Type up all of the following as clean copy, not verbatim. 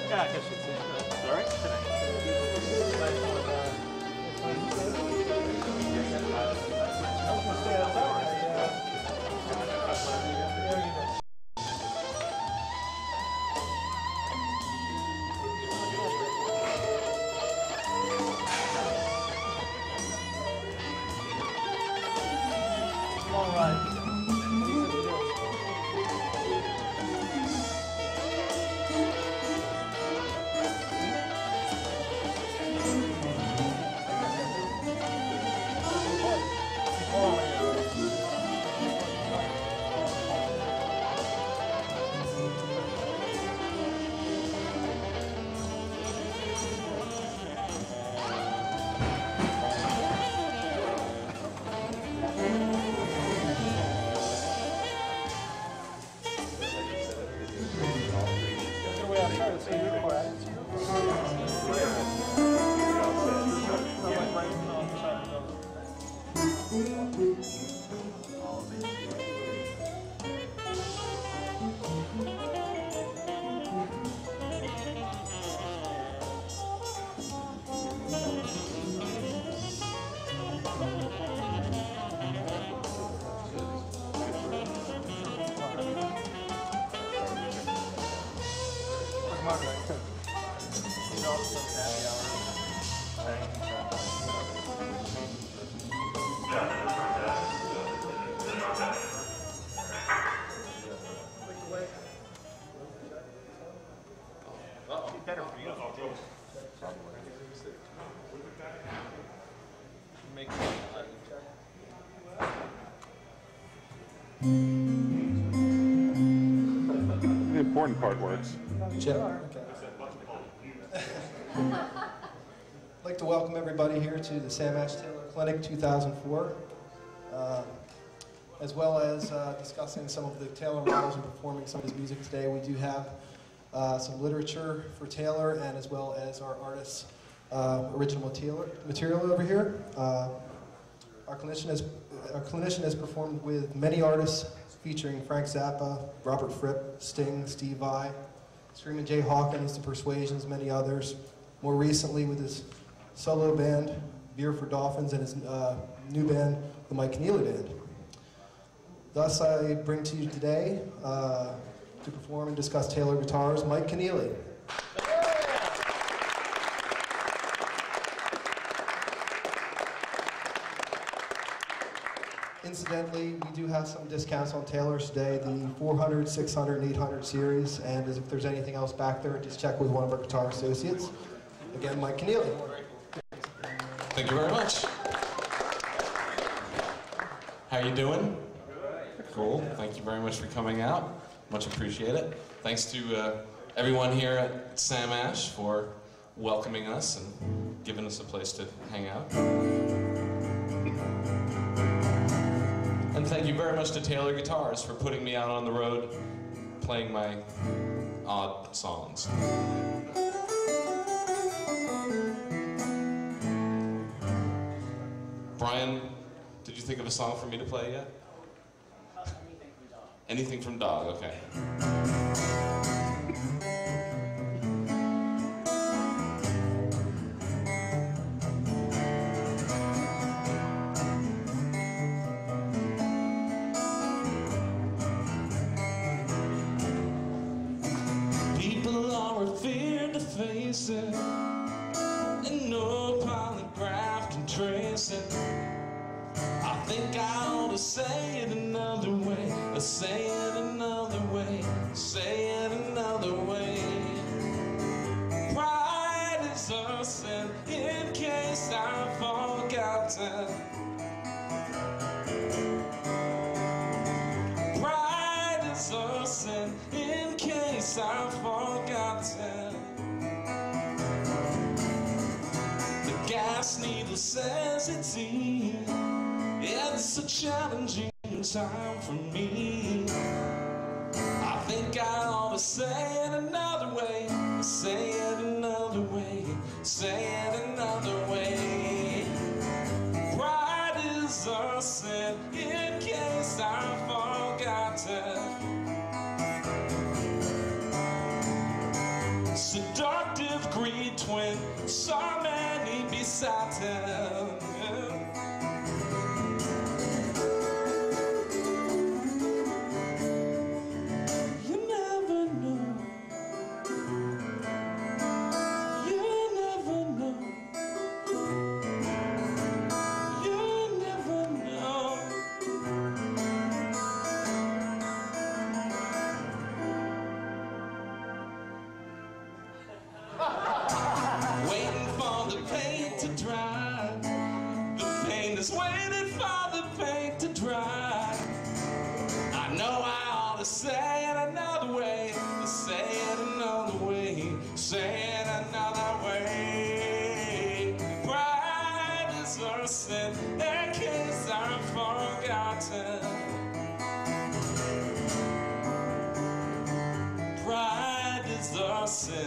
Yeah, I guess it's sorry. All right. Better for you. Make the important part works. I'd like to welcome everybody here to the Sam Ash Taylor Clinic 2004, as well as discussing some of the Taylor models and performing some of his music today. We do have some literature for Taylor, and as well as our artist's original material over here. Our clinician has performed with many artists, featuring Frank Zappa, Robert Fripp, Sting, Steve Vai, Screamin' Jay Hawkins, The Persuasions, many others. More recently with his solo band, Beer For Dolphins, and his new band, the Mike Keneally Band. Thus, I bring to you today to perform and discuss Taylor guitars, Mike Keneally. Incidentally, we do have some discounts on Taylors today, the 400, 600, and 800 series, and as if there's anything else back there, just check with one of our guitar associates. Again, Mike Keneally. Thank you very much. How you doing? Cool. Thank you very much for coming out. Much appreciate it. Thanks to everyone here at Sam Ash for welcoming us and giving us a place to hang out. And thank you very much to Taylor Guitars for putting me out on the road playing my odd songs. Brian, did you think of a song for me to play yet? Anything from Dog, okay. People are afraid to face it, and no polygraph can trace it. I think I ought to say it another way, say it another way, say it another way. Pride is a sin, in case I've forgotten. Pride is a sin, in case I've forgotten. The gas needle says it's easy. It's a challenging time for me. I think I ought to say it another way, say it another way, say it another way. Pride is a sin, in case I've forgotten. So don't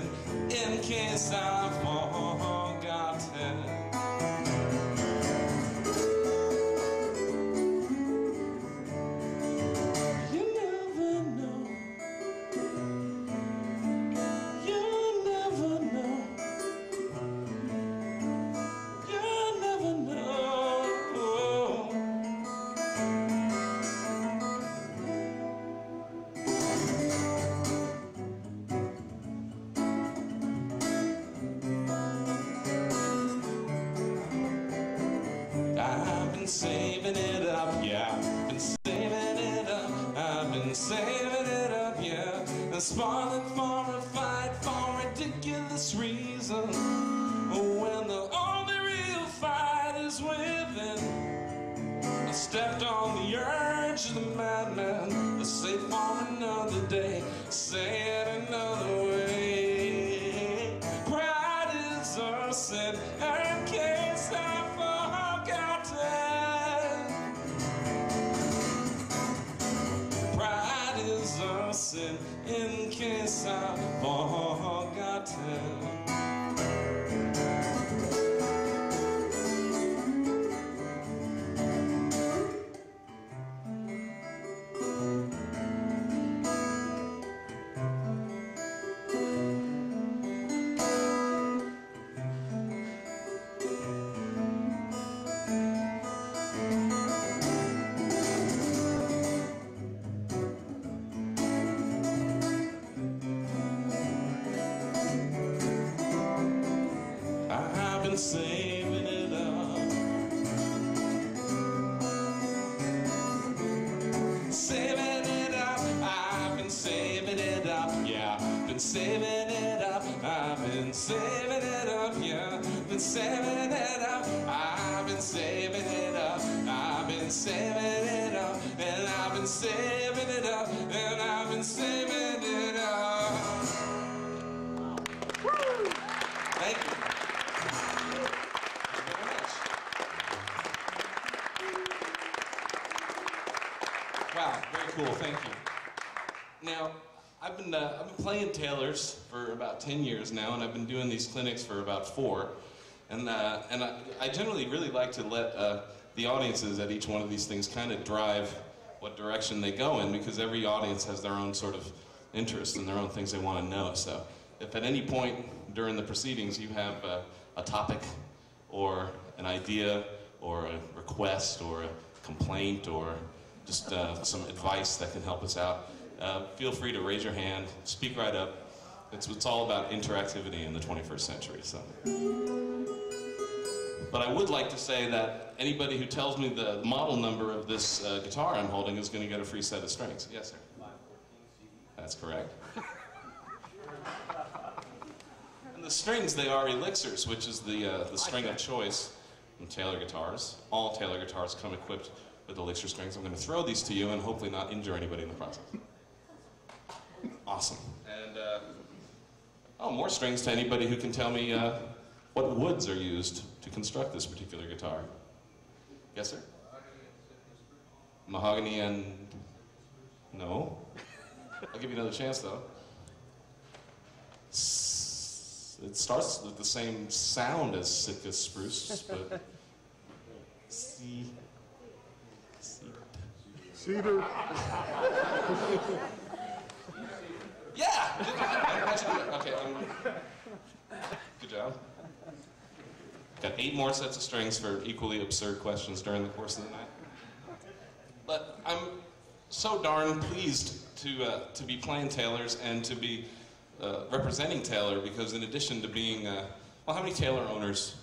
sin in case I've forgotten. I've been saving it up, yeah. Been saving it up. I've been saving it up, yeah. And spoiling for a fight for ridiculous reason. When the only real fight is within. I stepped on the urge of the madman. To say for another day, say it another way. Pride is a sin, in case I pride is a sin in case I've forgotten. I've been saving it up. Saving it up. I've been saving it up. Yeah, been saving it up. I've been saving it up. Yeah, been saving it up. I've been saving it up. I've been saving it up. And I've been saving it up. And I've been saving it up. Thank you. Wow, very cool, thank you. Now, I've been playing Taylors for about 10 years now, and I've been doing these clinics for about 4. And I generally really like to let the audiences at each one of these things kind of drive what direction they go in, because every audience has their own sort of interests and their own things they want to know. So if at any point during the proceedings you have a topic or an idea or a request or a complaint or just some advice that can help us out, feel free to raise your hand, speak right up. It's all about interactivity in the 21st century. So. But I would like to say that anybody who tells me the model number of this guitar I'm holding is going to get a free set of strings. Yes, sir? 514 C. That's correct. And the strings, they are elixirs, which is the string of choice in Taylor guitars. All Taylor guitars come equipped with elixir strings. I'm going to throw these to you and hopefully not injure anybody in the process. Awesome. And, more strings to anybody who can tell me what woods are used to construct this particular guitar. Yes, sir? Mahogany and... No? I'll give you another chance, though. It starts with the same sound as Sitka spruce, but... Cedar. Yeah! Okay, good job. Got 8 more sets of strings for equally absurd questions during the course of the night. But I'm so darn pleased to be playing Taylors and to be representing Taylor, because in addition to being, well, how many Taylor owners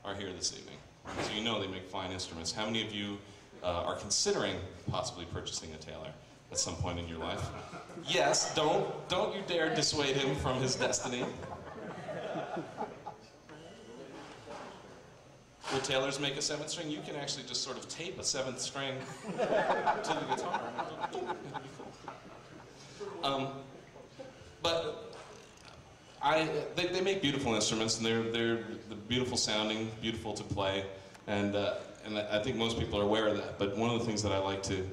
are here this evening? So you know they make fine instruments. How many of you are considering possibly purchasing a Taylor at some point in your life? Yes, don't you dare dissuade him from his destiny. Will Taylors make a 7th string? You can actually just sort of tape a 7th string to the guitar. But they make beautiful instruments, and they're beautiful sounding, beautiful to play, and I think most people are aware of that. But one of the things that I like to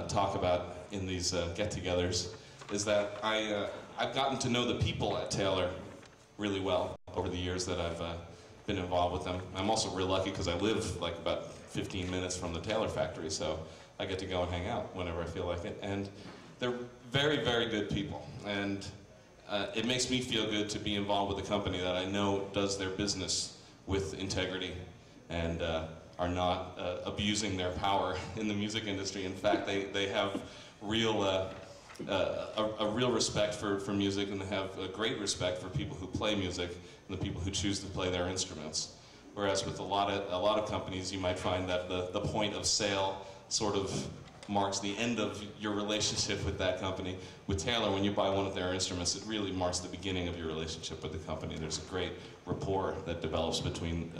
talk about in these get-togethers is that I've gotten to know the people at Taylor really well over the years that I've been involved with them. I'm also real lucky because I live like about 15 minutes from the Taylor factory, so I get to go and hang out whenever I feel like it. And they're very, very good people. And it makes me feel good to be involved with a company that I know does their business with integrity and are not abusing their power in the music industry. In fact, they have real, a real respect for music, and they have a great respect for people who play music and the people who choose to play their instruments. Whereas with a lot of companies, you might find that the point of sale sort of marks the end of your relationship with that company. With Taylor, when you buy one of their instruments, it really marks the beginning of your relationship with the company. There's a great rapport that develops between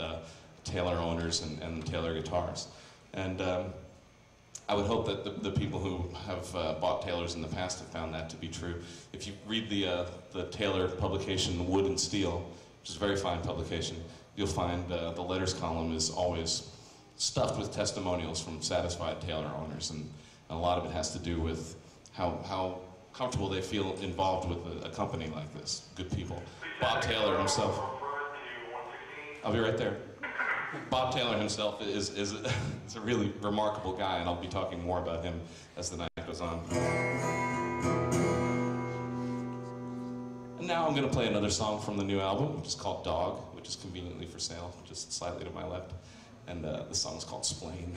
Taylor owners and Taylor guitars. And I would hope that the people who have bought Taylors in the past have found that to be true. If you read the Taylor publication, Wood and Steel, which is a very fine publication, you'll find the letters column is always stuffed with testimonials from satisfied Taylor owners, and a lot of it has to do with how comfortable they feel involved with a company like this. Good people. Bob Taylor himself. I'll be right there. Bob Taylor himself is a really remarkable guy, and I'll be talking more about him as the night goes on. And now I'm going to play another song from the new album, which is called Dog, which is conveniently for sale, just slightly to my left. And the song is called Splain.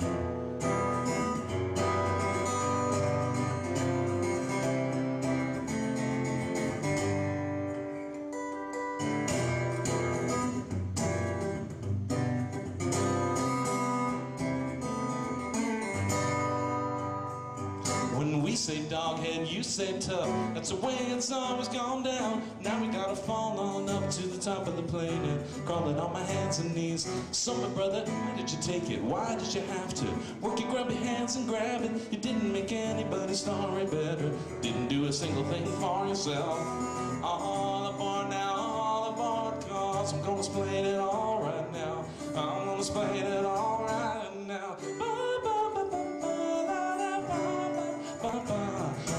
When we say doghead, you say tough. That's the way it's always gone down. Now we gotta fall on up to the top of the plane and crawling on my hands and knees. So my brother, why did you take it? Why did you have to work your grubby hands and grab it? You didn't make anybody's story better. Didn't do a single thing for yourself. All aboard now, all aboard, cause I'm gonna explain it all right now. I'm gonna explain it all right now.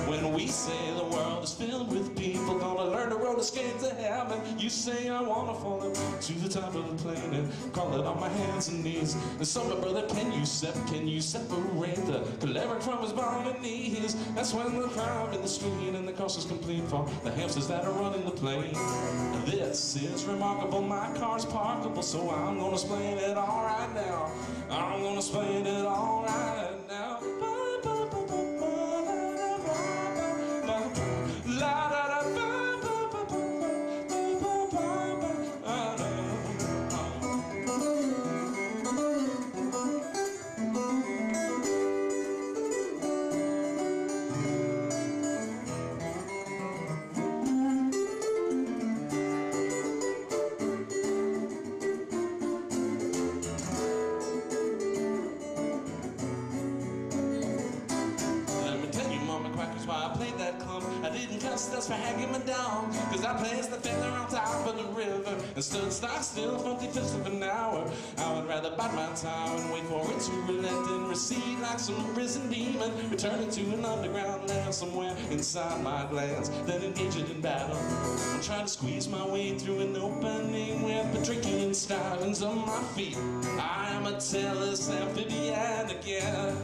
When we say the world is filled with people gonna learn to roller skate to heaven, you say I wanna fall up to the top of the plane and crawl it on my hands and knees. And so my brother, can you separate the choleric from his bottom knees? That's when the crowd in the street and the coast is complete for the hamsters that are running the plane. This is remarkable, my car's parkable, so I'm gonna explain it all right now. I'm gonna explain it all right now. That's for hanging my dog, cause I placed the feather on top of the river and stood stock still 25th of an hour. I would rather bite my time and wait for it to relent and recede like some risen demon, returning to an underground land somewhere inside my glands, than engage it in battle. I'm trying to squeeze my way through an opening with the drinking stylings on my feet. I am a tailless amphibian again.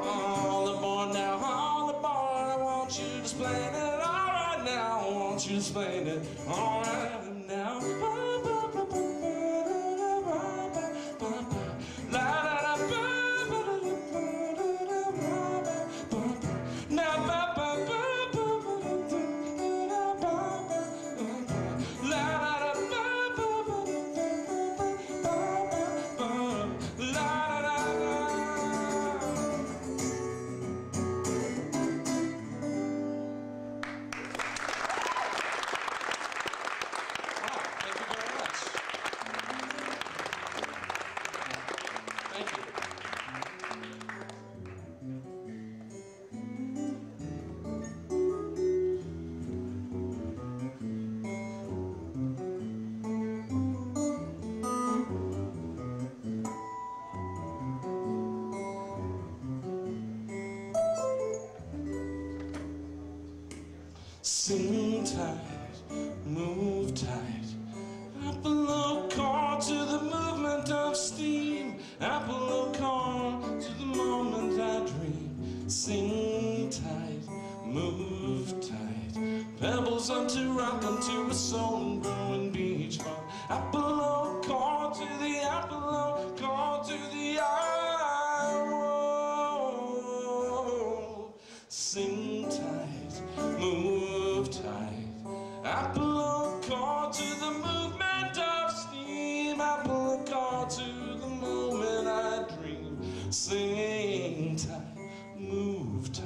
All aboard now, all aboard. I want you to explain it all right now. I want you to explain it all right now. Sing tight, move tight. Apollo call to the movement of steam. Apollo call to the moment I dream. Sing tight, move tight. Pebbles unto rock unto a soul brewing beach farm. Apollo call to the Apollo call to the sing tight, move tight. Apollo call to the movement of steam. Apollo call to the moment I dream. Sing tight, move tight.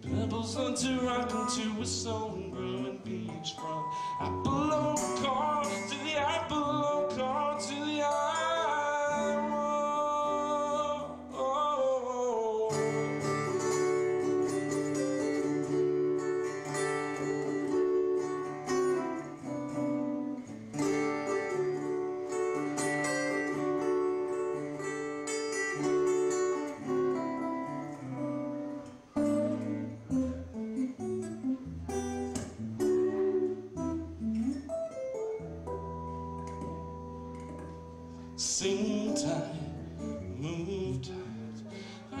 Pebbles unto rock unto a stone brewing beach front. Apollo call to the Apollo call to the sing tight, move tight.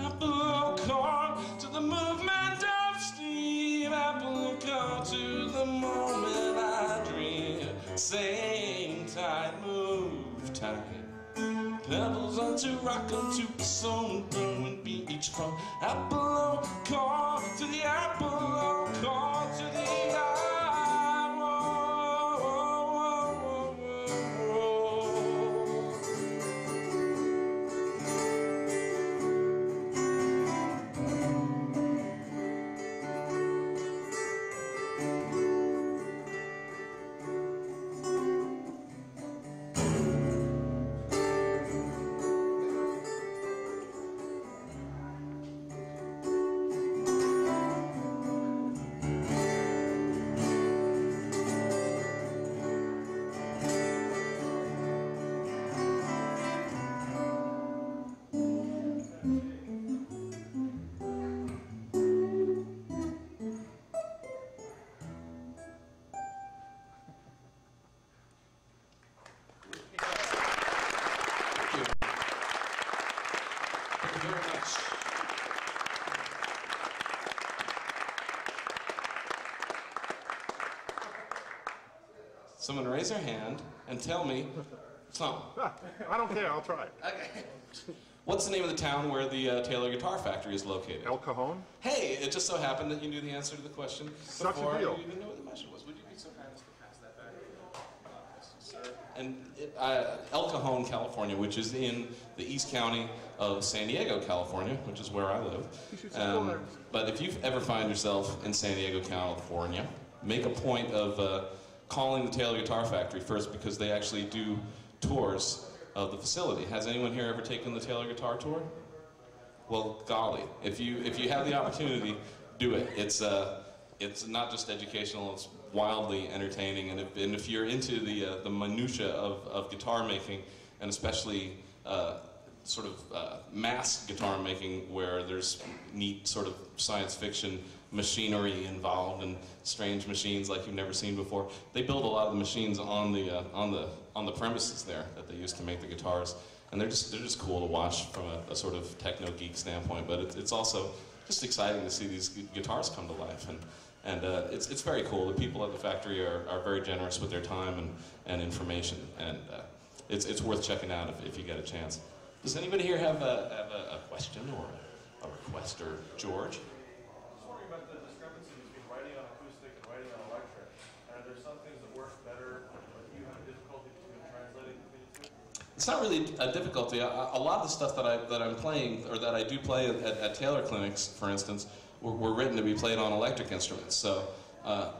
Apollo call to the movement of steam. Apollo call to the moment I dream. Sing tight, move tight. Pebbles unto rock unto the stone brewing beach from. Apollo call to the Apollo call to the Someone raise their hand and tell me something. I don't care, I'll try. Okay. What's the name of the town where the Taylor Guitar Factory is located? El Cajon? Hey, it just so happened that you knew the answer to the question Such a before deal. you even knew what the question was. Would you be so kind as to pass that back? Sir. And El Cajon, California, which is in the East County of San Diego, California, which is where I live. But if you ever find yourself in San Diego, California, make a point of calling the Taylor Guitar Factory first, because they actually do tours of the facility. Has anyone here ever taken the Taylor Guitar Tour? Well, golly, if you have the opportunity, do it. It's not just educational; it's wildly entertaining. And if you're into the minutia of guitar making, and especially sort of mass guitar making, where there's neat sort of science fiction machinery involved and strange machines like you've never seen before. They build a lot of the machines on the premises there that they used to make the guitars, and they're just cool to watch from a sort of techno geek standpoint. But it's also just exciting to see these guitars come to life, and it's very cool. The people at the factory are very generous with their time and information, and it's worth checking out if you get a chance. Does anybody here have a question or a request, or George? About the discrepancy between writing on acoustic and writing on electric. Are there some things that work better, but you have difficulty between translating between the two? It's not really a difficulty. A lot of the stuff that I'm playing, or that I do play at Taylor clinics, for instance, were written to be played on electric instruments. So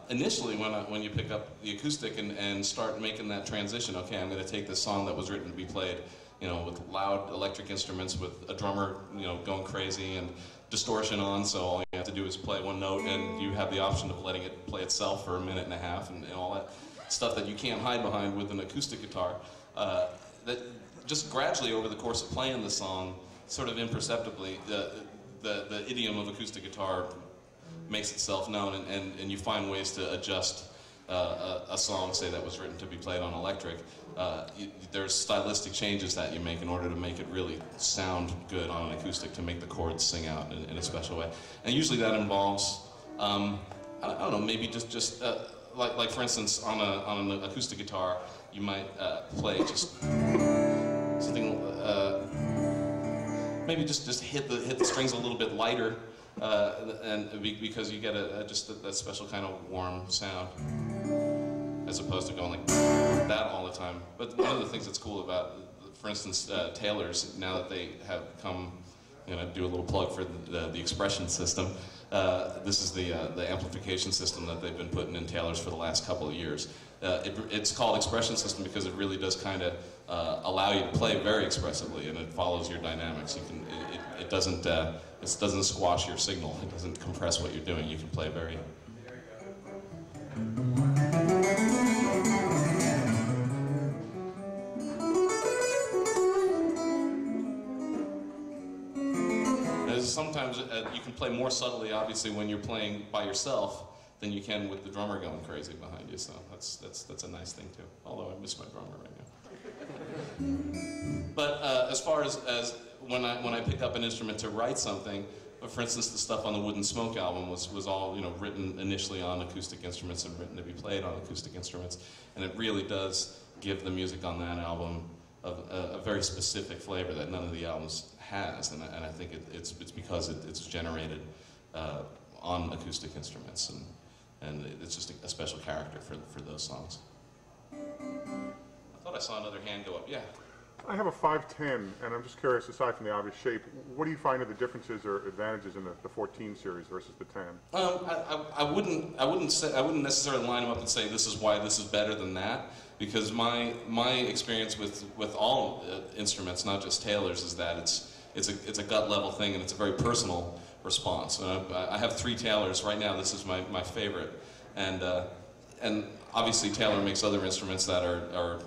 initially, when you pick up the acoustic and start making that transition, okay, I'm going to take this song that was written to be played, with loud electric instruments, with a drummer, going crazy and distortion on, so all you have to do is play one note, and you have the option of letting it play itself for a minute and a half, and all that stuff that you can't hide behind with an acoustic guitar. That just gradually over the course of playing the song, sort of imperceptibly, the idiom of acoustic guitar makes itself known, and you find ways to adjust a song, say, that was written to be played on electric. There's stylistic changes that you make in order to make it really sound good on an acoustic, to make the chords sing out in a special way. And usually that involves, I don't know, maybe just like for instance, on an acoustic guitar, you might play just something, maybe just hit the strings a little bit lighter, because you get just that special kind of warm sound, as opposed to going like that all the time. But one of the things that's cool about, for instance, Taylors, now that they have come, do a little plug for the expression system. This is the amplification system that they've been putting in Taylors for the last couple of years. It's called expression system because it really does kind of allow you to play very expressively, and it follows your dynamics. It doesn't squash your signal. It doesn't compress what you're doing. You can play very. Sometimes you can play more subtly, obviously, when you're playing by yourself than you can with the drummer going crazy behind you. So that's a nice thing too. Although I miss my drummer right now. But as far as when I pick up an instrument to write something, for instance, the stuff on the Wood and Smoke album was all written initially on acoustic instruments and written to be played on acoustic instruments, and it really does give the music on that album a very specific flavor that none of the albums has, and I think it's because it's generated on acoustic instruments, and it's just a special character for those songs. I thought I saw another hand go up. Yeah. I have a 510, and I'm just curious, aside from the obvious shape, what do you find are the differences or advantages in the 14 series versus the 10? I wouldn't necessarily line them up and say this is why this is better than that, because my experience with all instruments, not just Taylors, is that it's a gut level thing, and it's a very personal response. And I have 3 Taylors right now. This is my favorite, and obviously Taylor makes other instruments that are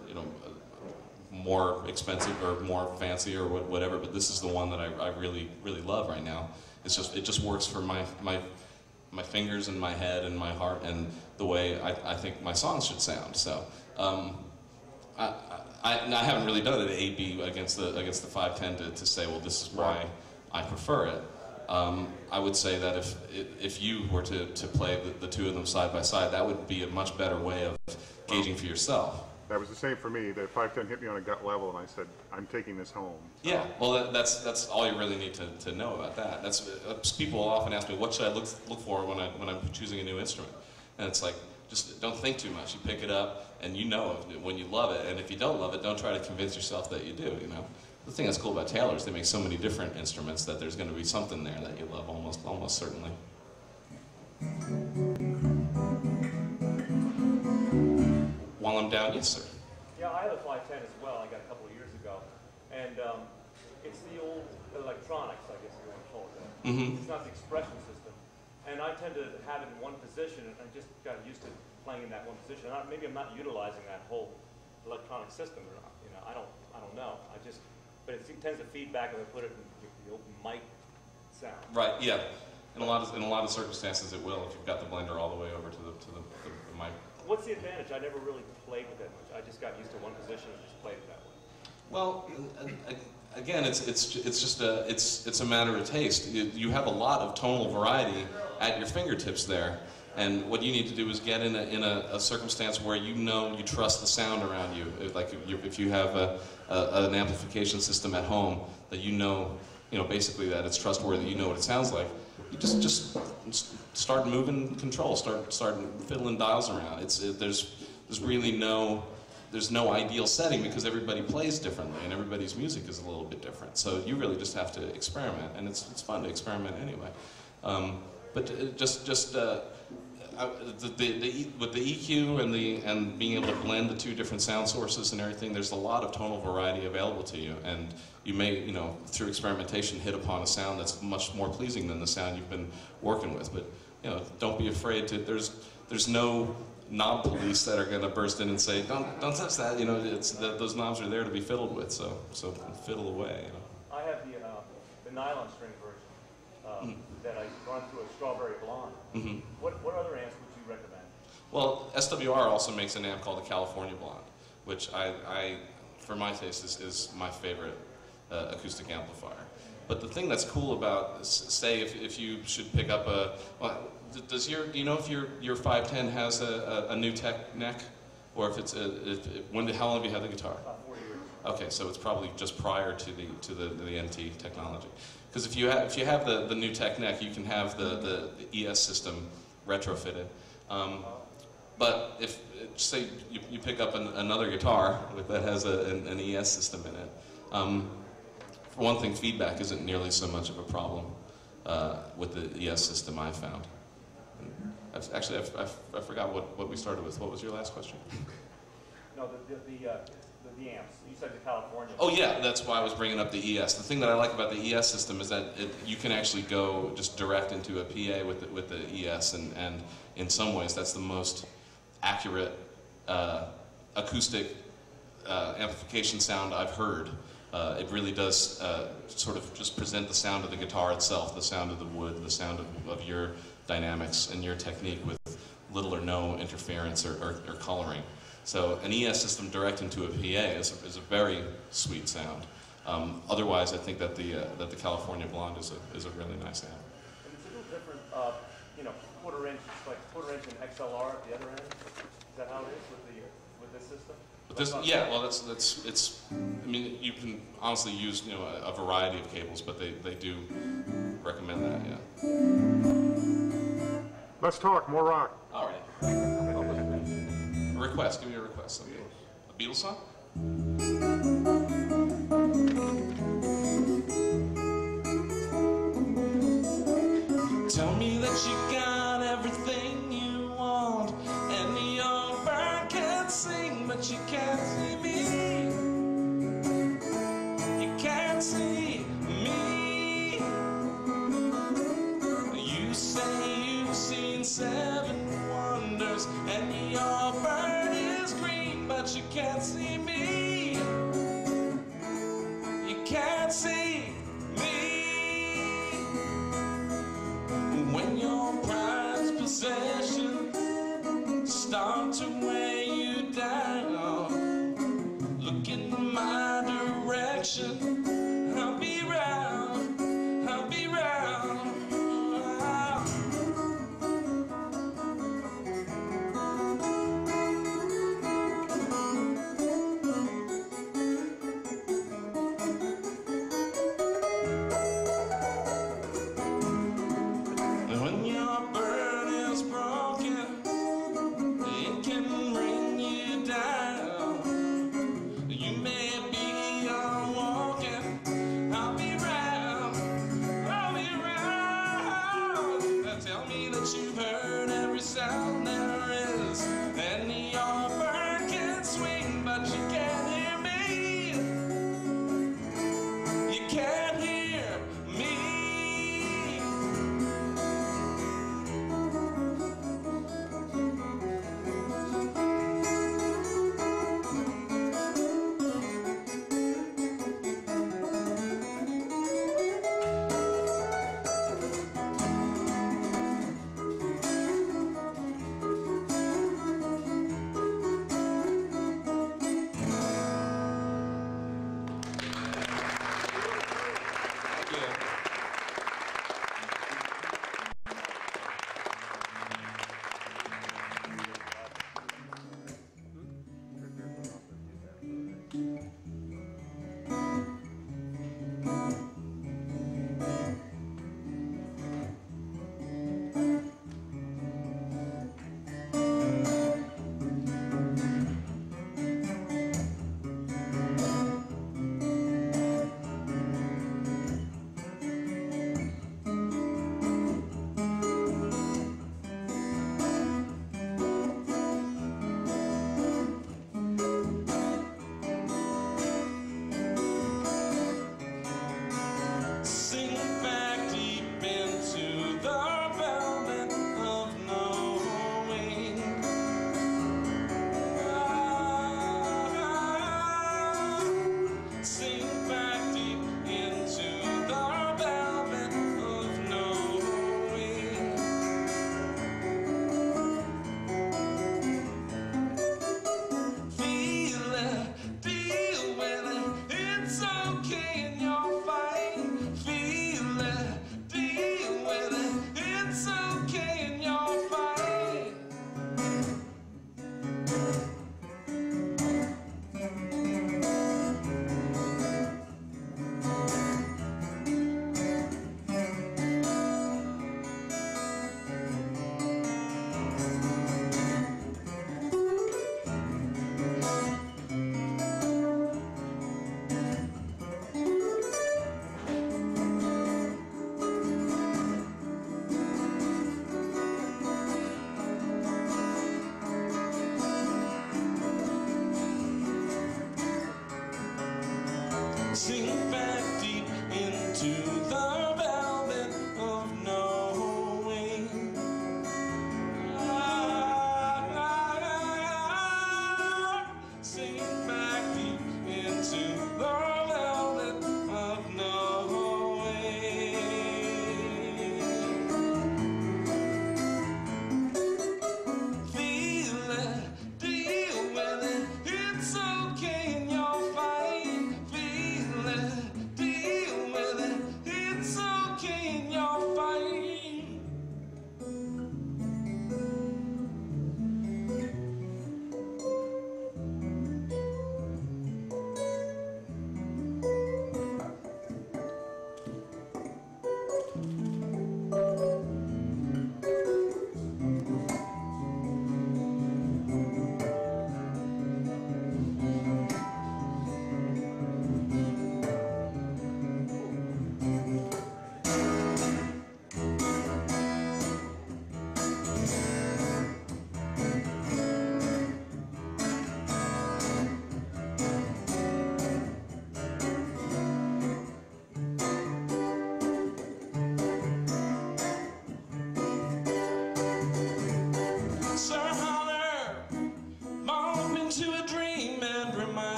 more expensive or more fancy or whatever, but this is the one that I really love right now. It just works for my fingers and my head and my heart and the way I think my songs should sound. So I haven't really done an A/B against the 510 to say, well, this is why I prefer it. I would say that if you were to play the two of them side by side, that would be a much better way of gauging for yourself. That was the same for me. The 510 hit me on a gut level, and I said, I'm taking this home. So. Yeah, well, that's all you really need to know about that. People often ask me, what should I look for when I'm choosing a new instrument? And it's like, just don't think too much. You pick it up, and you know when you love it. And if you don't love it, don't try to convince yourself that you do. The thing that's cool about Taylor's, they make so many different instruments that there's going to be something there that you love, almost certainly. While I'm down, yes, sir. Yeah, I have a 510 as well. I got a couple of years ago, and it's the old electronics, I guess you want to call it that. Mm-hmm. It's not the expression system, and I tend to have it in one position, and I just got used to playing in that one position. Maybe I'm not utilizing that whole electronic system, or not. I don't know. But it tends to feed back if I put it in the open mic sound. Right. Yeah. In a lot of circumstances, it will if you've got the blender all the way over to the mic. What's the advantage? I never really played with it much. I just got used to one position and just played it that way. Well, again, it's a matter of taste. You have a lot of tonal variety at your fingertips there, and what you need to do is get in a circumstance where you trust the sound around you. Like if you have an amplification system at home that basically that it's trustworthy. You know what it sounds like. You just start moving control, start fiddling dials around. There's really no ideal setting because everybody plays differently and everybody's music is a little bit different. So you really just have to experiment, and it's fun to experiment anyway. But with the EQ and being able to blend the two different sound sources and everything, there's a lot of tonal variety available to you, and you may, through experimentation, hit upon a sound that's much more pleasing than the sound you've been working with. But don't be afraid to. There's no knob police that are going to burst in and say, don't touch that. Those knobs are there to be fiddled with, so fiddle away. I have the nylon string version that I run through a Strawberry Blonde. Mm-hmm. What other amps would you recommend? Well, SWR also makes an amp called the California Blonde, which I for my taste, is my favorite acoustic amplifier. But the thing that's cool about, say, if you should pick up a, well, do you know if your 510 has a new tech neck, or if it's how long have you had the guitar? 4 years. Okay, so it's probably just prior to the NT technology. Because if you have the new tech neck, you can have the ES system retrofitted. But if say you pick up another guitar that has an ES system in it. For one thing, feedback isn't nearly so much of a problem with the ES system I found. Actually, I forgot what we started with. What was your last question? No, the amps. You said the California. Oh yeah, that's why I was bringing up the ES. The thing that I like about the ES system is that you can actually go just direct into a PA with the ES, and in some ways that's the most accurate acoustic amplification sound I've heard. It really does sort of just present the sound of the guitar itself, the sound of the wood, the sound of your dynamics and your technique with little or no interference or coloring. So an ES system direct into a PA is a very sweet sound. Otherwise, I think that the California Blonde is a really nice amp. And it's a little different, quarter-inch, like quarter-inch and XLR at the other end. Is that how it is with this system? But this, yeah, well, it's. I mean, you can honestly use a variety of cables, but they do recommend that. Yeah. Let's talk more rock. All right. A request. Give me a request. Okay. A Beatles song. Tell me that you got everything you want, and the young bird can sing, but you can't see me. You can't see me. You say you've seen 7 wonders, and your bird is green, but you can't see me. You can't see me. When your prized possessions start to weigh you down, look in my direction. I'll be round, I'll be round.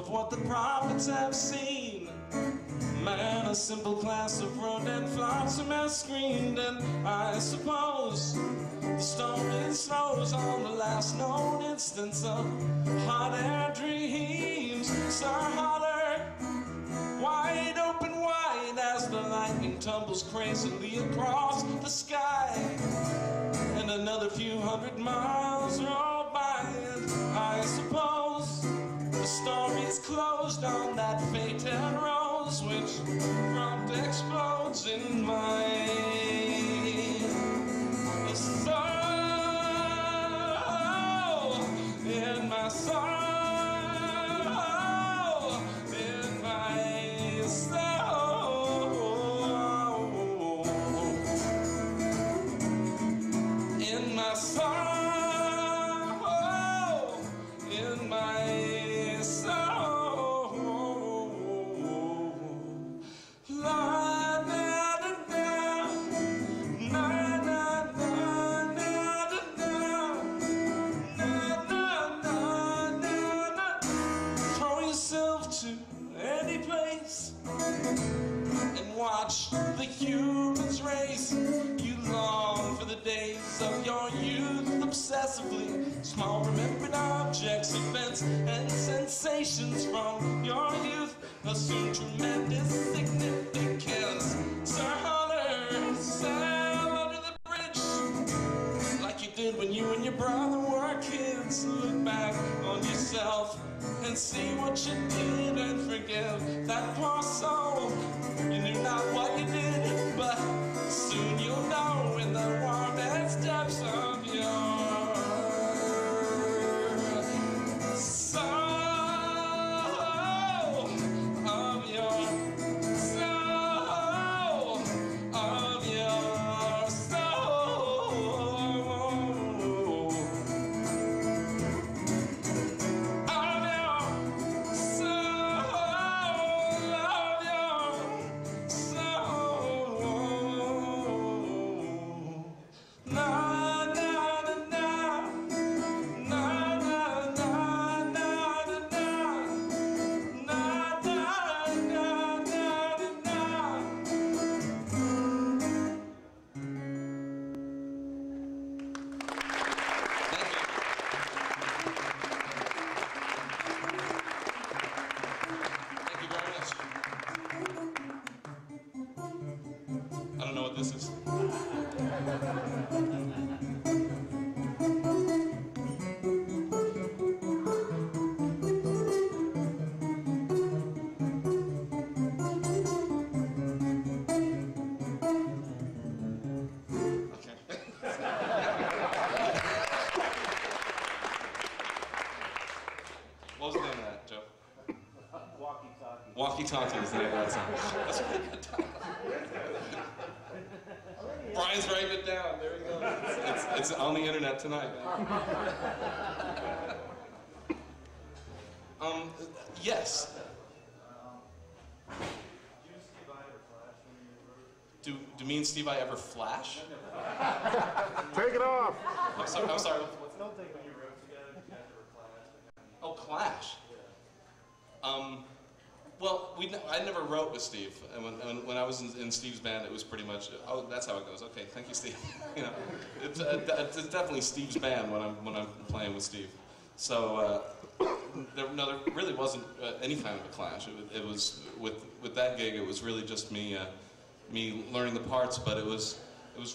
of what the prophets have seen. Man, a simple class of rodent flotsam has screamed, and I suppose the story slows on the last known instance of hot air dreams. Sir Holler, wide open wide as the lightning tumbles crazily across the sky, and another few hundred miles roll by, and I suppose the story's closed on that fated rose which prompt explodes in my soul, in my soul, in my soul, in my soul, in my soul. Watch the humans race. You long for the days of your youth, obsessively small remembered objects, events, and sensations from your youth assume tremendous significance. Sir Hunter, sail under the bridge like you did when you and your brother were kids. Look back on yourself and see what you did, and forgive that poor soul. You knew not what you did, but soon you'll know in the warmest depths of your soul, of your soul, of your soul, of your I don't know what this is. What was the name of that, Joe? Walkie-talkie. Walkie-talkie is the name of that song. That's a really good title. Brian's writing it down. There we go. It's on the internet tonight. Yes. Do me and Steve I ever flash? Take it off! I'm sorry. Don't think when you wrote together, you guys ever clashed. Oh, clash. Well, I never wrote with Steve, and when I was in Steve's band, it was pretty much, oh, that's how it goes. Okay, thank you, Steve. You know, it's definitely Steve's band when I'm playing with Steve. So there really wasn't any kind of a clash. It was with that gig. It was really just me learning the parts, but it was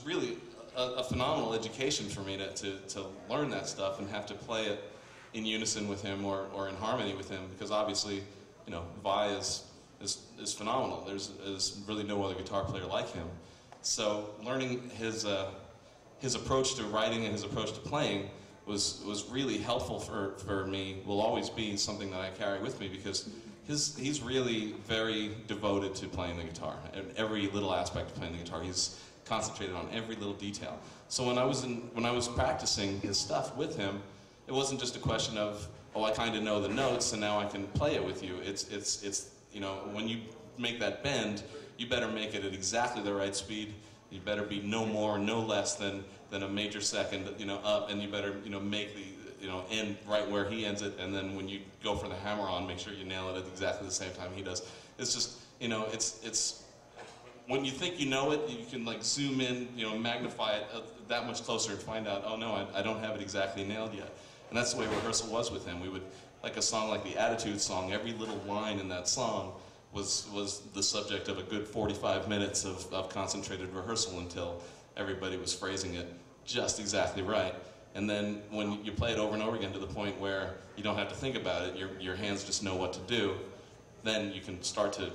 really a phenomenal education for me to learn that stuff and have to play it in unison with him or in harmony with him, because obviously, you know, Vi is phenomenal. There's really no other guitar player like him. So learning his approach to writing and his approach to playing was really helpful for me. Will always be something that I carry with me, because he's really very devoted to playing the guitar and every little aspect of playing the guitar. He's concentrated on every little detail. So when I was practicing his stuff with him, it wasn't just a question of, oh, I kind of know the notes and now I can play it with you. It's you know, when you make that bend, you better make it at exactly the right speed. You better be no more, no less than a major second, you know, up, and you better, you know, make you know, end right where he ends it, and then when you go for the hammer-on, make sure you nail it at exactly the same time he does. It's just, you know, it's when you think you know it, you can like zoom in, you know, magnify it that much closer and find out, oh no, I don't have it exactly nailed yet. And that's the way rehearsal was with him. We would, like a song like the Attitude song, every little line in that song was the subject of a good 45 minutes of concentrated rehearsal until everybody was phrasing it just exactly right. And then when you play it over and over again to the point where you don't have to think about it, your hands just know what to do, then you can start to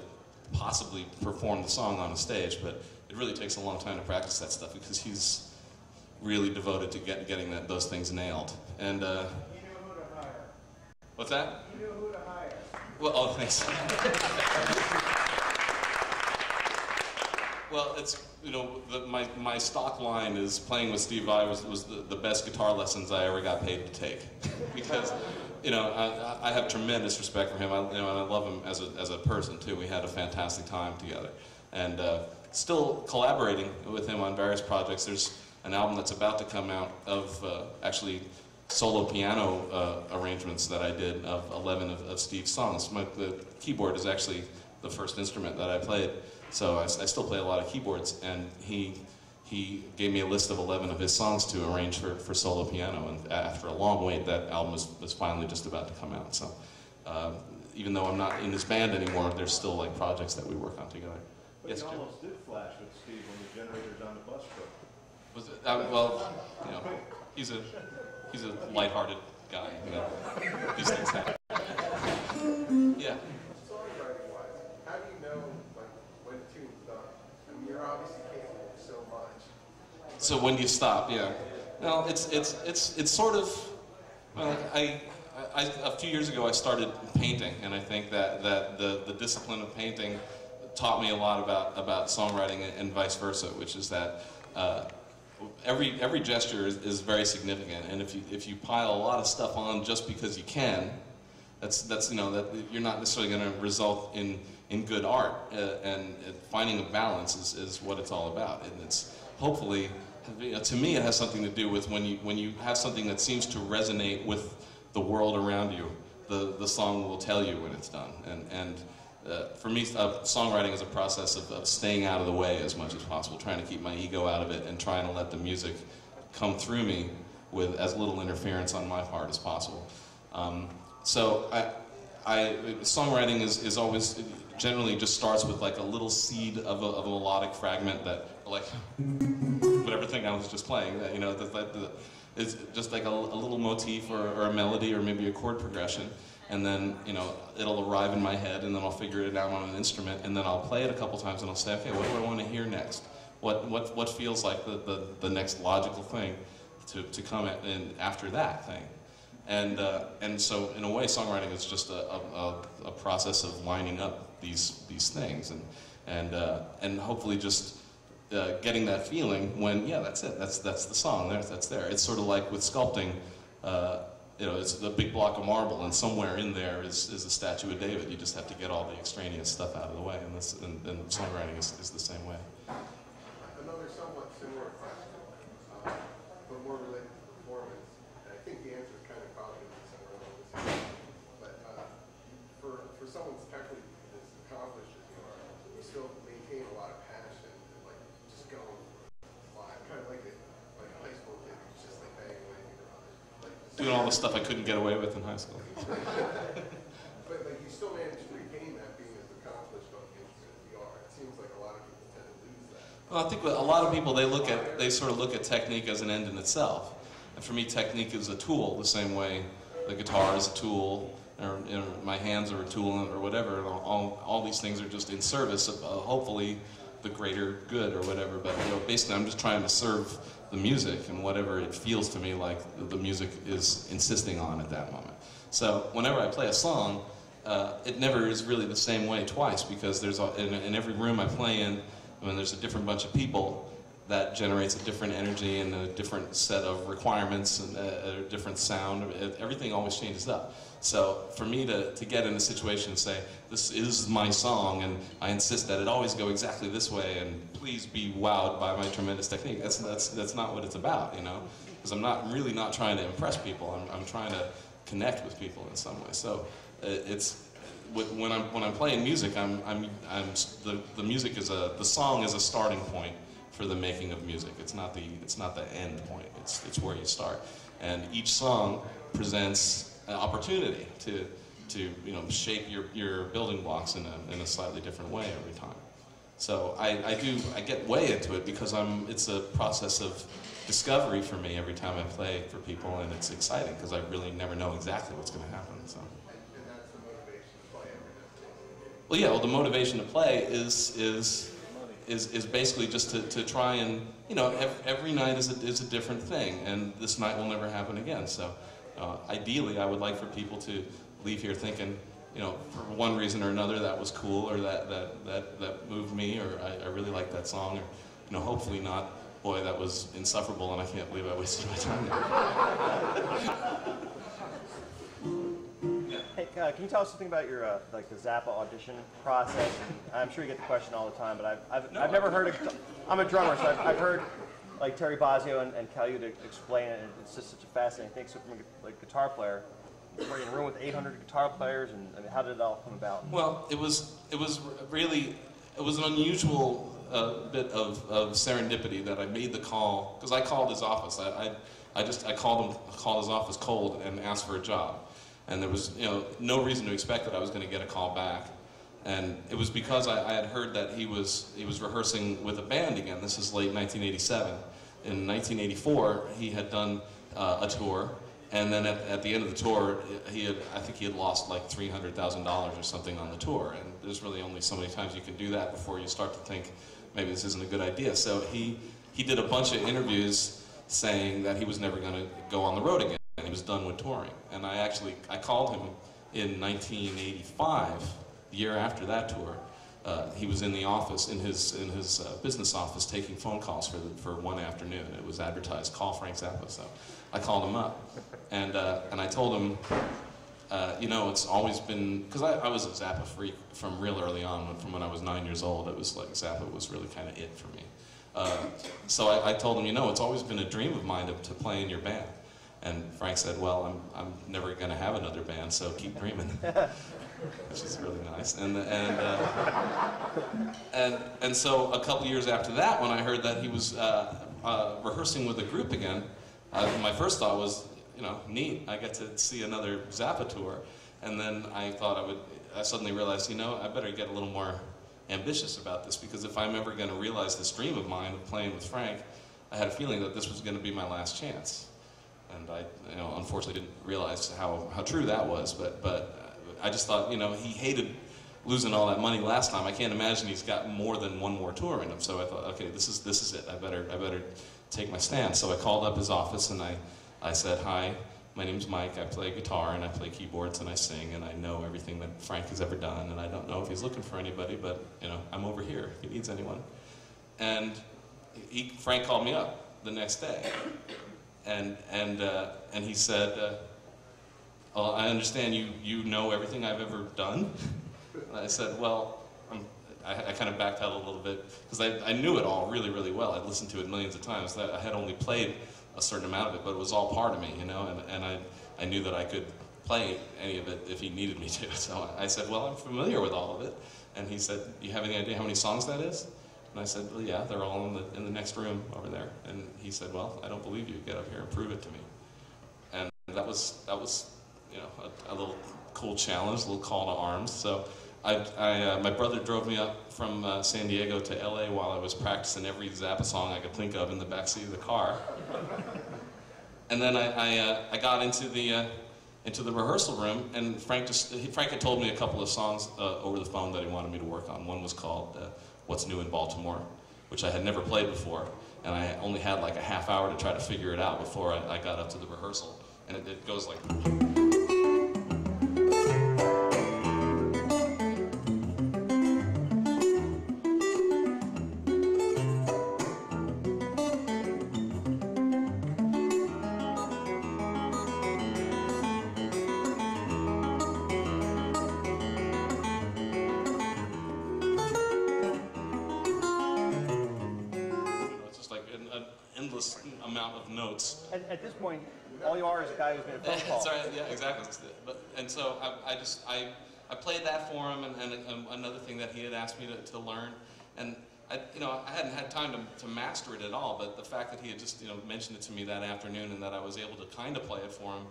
possibly perform the song on a stage. But it really takes a long time to practice that stuff because he's really devoted to getting those things nailed. And you knew who to hire. What's that? You knew who to hire. Well, oh, thanks. Well, it's, you know, my stock line is playing with Steve Vai was the best guitar lessons I ever got paid to take. Because, you know, I have tremendous respect for him, you know, and I love him as a person too. We had a fantastic time together. And still collaborating with him on various projects. There's an album that's about to come out of actually solo piano arrangements that I did of 11 of Steve's songs. The keyboard is actually the first instrument that I played. So I still play a lot of keyboards, and he gave me a list of 11 of his songs to arrange for solo piano, and after a long wait, that album was finally just about to come out. So even though I'm not in his band anymore, there's still like projects that we work on together. But Yes, you Jim? almost did flash with Steve when the generator's on the bus trip. Was it, well, you know, he's a lighthearted guy. You know, these things happen. Yeah. Songwriting-wise, how do you know when a tune's done? I mean, you're obviously capable of so much. So when do you stop? Yeah. No, it's sort of. Well, a few years ago I started painting, and I think that the discipline of painting taught me a lot about songwriting and vice versa, which is that every gesture is very significant, and if you pile a lot of stuff on just because you can, that's you know, that you're not necessarily going to result in good art, and finding a balance is what it's all about. And it's hopefully, to me, it has something to do with when you have something that seems to resonate with the world around you, the song will tell you when it's done. And for me, songwriting is a process of staying out of the way as much as possible, trying to keep my ego out of it and trying to let the music come through me with as little interference on my part as possible. So songwriting is always, generally just starts with like a little seed of a melodic fragment that, like, whatever thing I was just playing, that, you know, it's just like a little motif or a melody or maybe a chord progression. And then, you know, it'll arrive in my head, and then I'll figure it out on an instrument, and then I'll play it a couple times, and I'll say, okay, what do I want to hear next? What feels like the next logical thing to come in after that thing? And so, in a way, songwriting is just a process of lining up these things, and hopefully just getting that feeling when, yeah, that's it, that's the song, that's there. It's sort of like with sculpting. You know, it's a big block of marble, and somewhere in there is a statue of David. You just have to get all the extraneous stuff out of the way, and songwriting is the same way. Another somewhat similar question, but more related to performance. And I think the answer is kind of probably going to be somewhere along this line. But for someone technically as accomplished as you are, you still maintain a lot of passion and like just going for it. I'm kind of like a high school kid who's just like banging away at your Doing all the stuff I couldn't get away with in high school. But like you still manage to retain that being as accomplished on the instrument as you are. It seems like a lot of people tend to lose that. Well, I think a lot of people, they sort of look at technique as an end in itself. And for me, technique is a tool, the same way the guitar is a tool, or, you know, my hands are a tool, or whatever. All these things are just in service of hopefully the greater good or whatever. But, you know, basically, I'm just trying to serve the music and whatever it feels to me like the music is insisting on at that moment. So whenever I play a song, it never is really the same way twice, because there's in every room I play in, when there's a different bunch of people, that generates a different energy and a different set of requirements and a different sound. Everything always changes up. So for me to get in a situation and say, this is my song, and I insist that it always go exactly this way, and please be wowed by my tremendous technique, that's not what it's about, you know? because I'm really not trying to impress people. I'm trying to connect with people in some way. So it's when I'm playing music, the music is the song is a starting point for the making of music. It's not the end point. It's where you start, and each song presents an opportunity to shape your building blocks in a slightly different way every time. So I get way into it because it's a process of discovery for me every time I play for people, and it's exciting because I really never know exactly what's going to happen. So. And that's the motivation to play every day. Well, yeah. Well, the motivation to play is basically just to try and every night is a different thing, and this night will never happen again. So ideally, I would like for people to leave here thinking, for one reason or another, that was cool, or that moved me, or I really like that song, or hopefully not, boy, that was insufferable and I can't believe I wasted my time there. Hey, can you tell us something about your like the Zappa audition process? I'm sure you get the question all the time, but I've never heard I'm a drummer, so I've heard like Terry Bozzio and Cal to explain it, and it's just such a fascinating thing. So from a guitar player, were you in a room with 800 guitar players, and I mean, how did it all come about? Well, it was an unusual bit of serendipity that I made the call, because I called his office. I called his office cold and asked for a job, and there was no reason to expect that I was going to get a call back, and it was because I had heard that he was rehearsing with a band again. This is late 1987. In 1984, he had done a tour. And then at the end of the tour, I think he had lost like $300,000 or something on the tour. And there's really only so many times you can do that before you start to think, maybe this isn't a good idea. So he did a bunch of interviews saying that he was never going to go on the road again. He was done with touring. And I called him in 1985, the year after that tour. He was in the office, in his business office, taking phone calls for one afternoon. It was advertised, call Frank Zappa. So I called him up, and I told him, it's always been, because I was a Zappa freak from real early on. From when I was 9 years old, it was like Zappa was really kind of it for me. So I told him, it's always been a dream of mine to play in your band. And Frank said, well, I'm never going to have another band, so keep dreaming. Which is really nice. And so a couple years after that, when I heard that he was rehearsing with a group again, my first thought was, neat. I get to see another Zappa tour. And then I suddenly realized, I better get a little more ambitious about this, because if I'm ever going to realize this dream of mine of playing with Frank, I had a feeling that this was going to be my last chance. And I, unfortunately didn't realize how true that was, but I just thought, he hated losing all that money last time. I can't imagine he's got more than one more tour in him. So I thought, okay, this is it. I better take my stand. So I called up his office and I said, hi, my name's Mike. I play guitar and I play keyboards and I sing, and I know everything that Frank has ever done, and I don't know if he's looking for anybody, but I'm over here if he needs anyone. And Frank called me up the next day, and he said, well, I understand you know everything I've ever done. And I said, well, I kind of backed out a little bit, because I knew it all really, really well. I'd listened to it millions of times. I had only played a certain amount of it, but it was all part of me, and I knew that I could play any of it if he needed me to. So I said, well, I'm familiar with all of it. And he said, do you have any idea how many songs that is? And I said, well, yeah, they're all in the next room over there. And he said, well, I don't believe you. Get up here and prove it to me. And that was a little cool challenge, a little call to arms. So my brother drove me up from San Diego to LA while I was practicing every Zappa song I could think of in the backseat of the car. And then I got into the rehearsal room, and Frank had told me a couple of songs over the phone that he wanted me to work on. One was called What's New in Baltimore, which I had never played before, and I only had like a half hour to try to figure it out before I got up to the rehearsal. And it goes like... amount of notes. And at this point, all you are is a guy who's made a phone call. Sorry, yeah, exactly. And so I played that for him, and another thing that he had asked me to learn, and I hadn't had time to master it at all, but the fact that he had just mentioned it to me that afternoon and that I was able to kind of play it for him,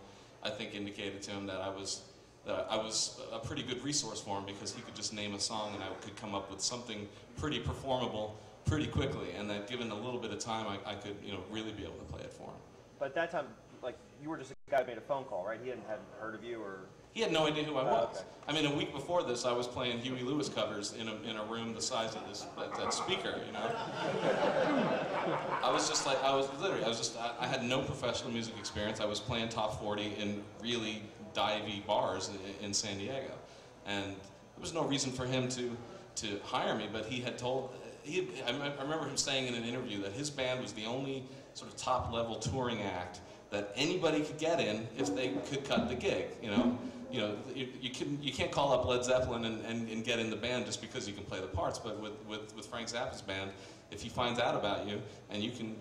I think indicated to him that I was a pretty good resource for him, because he could just name a song and I could come up with something pretty performable pretty quickly, and that given a little bit of time, I could really be able to play it for him. But at that time, like, you were just a guy who made a phone call, right? He hadn't heard of you, or... He had no idea who I was. Okay. I mean, a week before this, I was playing Huey Lewis covers in a room the size of that speaker, I had no professional music experience. I was playing top 40 in really divey bars in San Diego, and there was no reason for him to hire me. But he had told. I remember him saying in an interview that his band was the only sort of top-level touring act that anybody could get in if they could cut the gig. You can't call up Led Zeppelin and get in the band just because you can play the parts. But with Frank Zappa's band, if he finds out about you and you can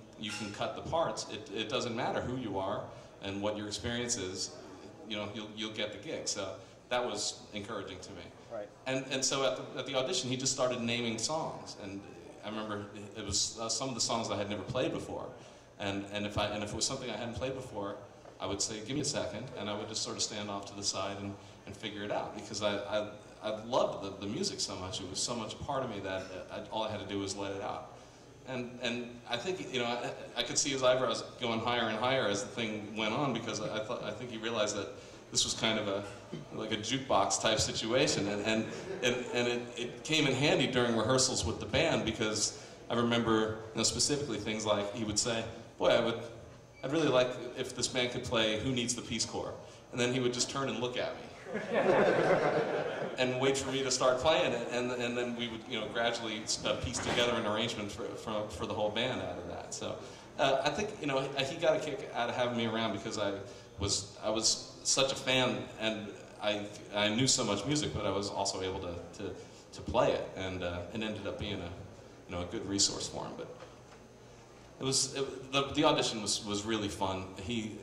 cut the parts, it doesn't matter who you are and what your experience is. You'll get the gig. So that was encouraging to me. Right. And so at the audition, he just started naming songs, and I remember it was some of the songs I had never played before, and if it was something I hadn't played before, I would say, give me a second, and I would just sort of stand off to the side and figure it out, because I loved the music so much. It was so much a part of me that all I had to do was let it out. And I think I could see his eyebrows going higher and higher as the thing went on, because I think he realized that this was kind of like a jukebox type situation, and it came in handy during rehearsals with the band, because I remember specifically things like he would say, boy, I'd really like if this band could play Who Needs the Peace Corps, and then he would just turn and look at me and wait for me to start playing it, and then we would gradually piece together an arrangement for the whole band out of that. So I think he got a kick out of having me around, because I was such a fan, and I knew so much music, but I was also able to play it, and it ended up being a good resource for him. But the audition was really fun. He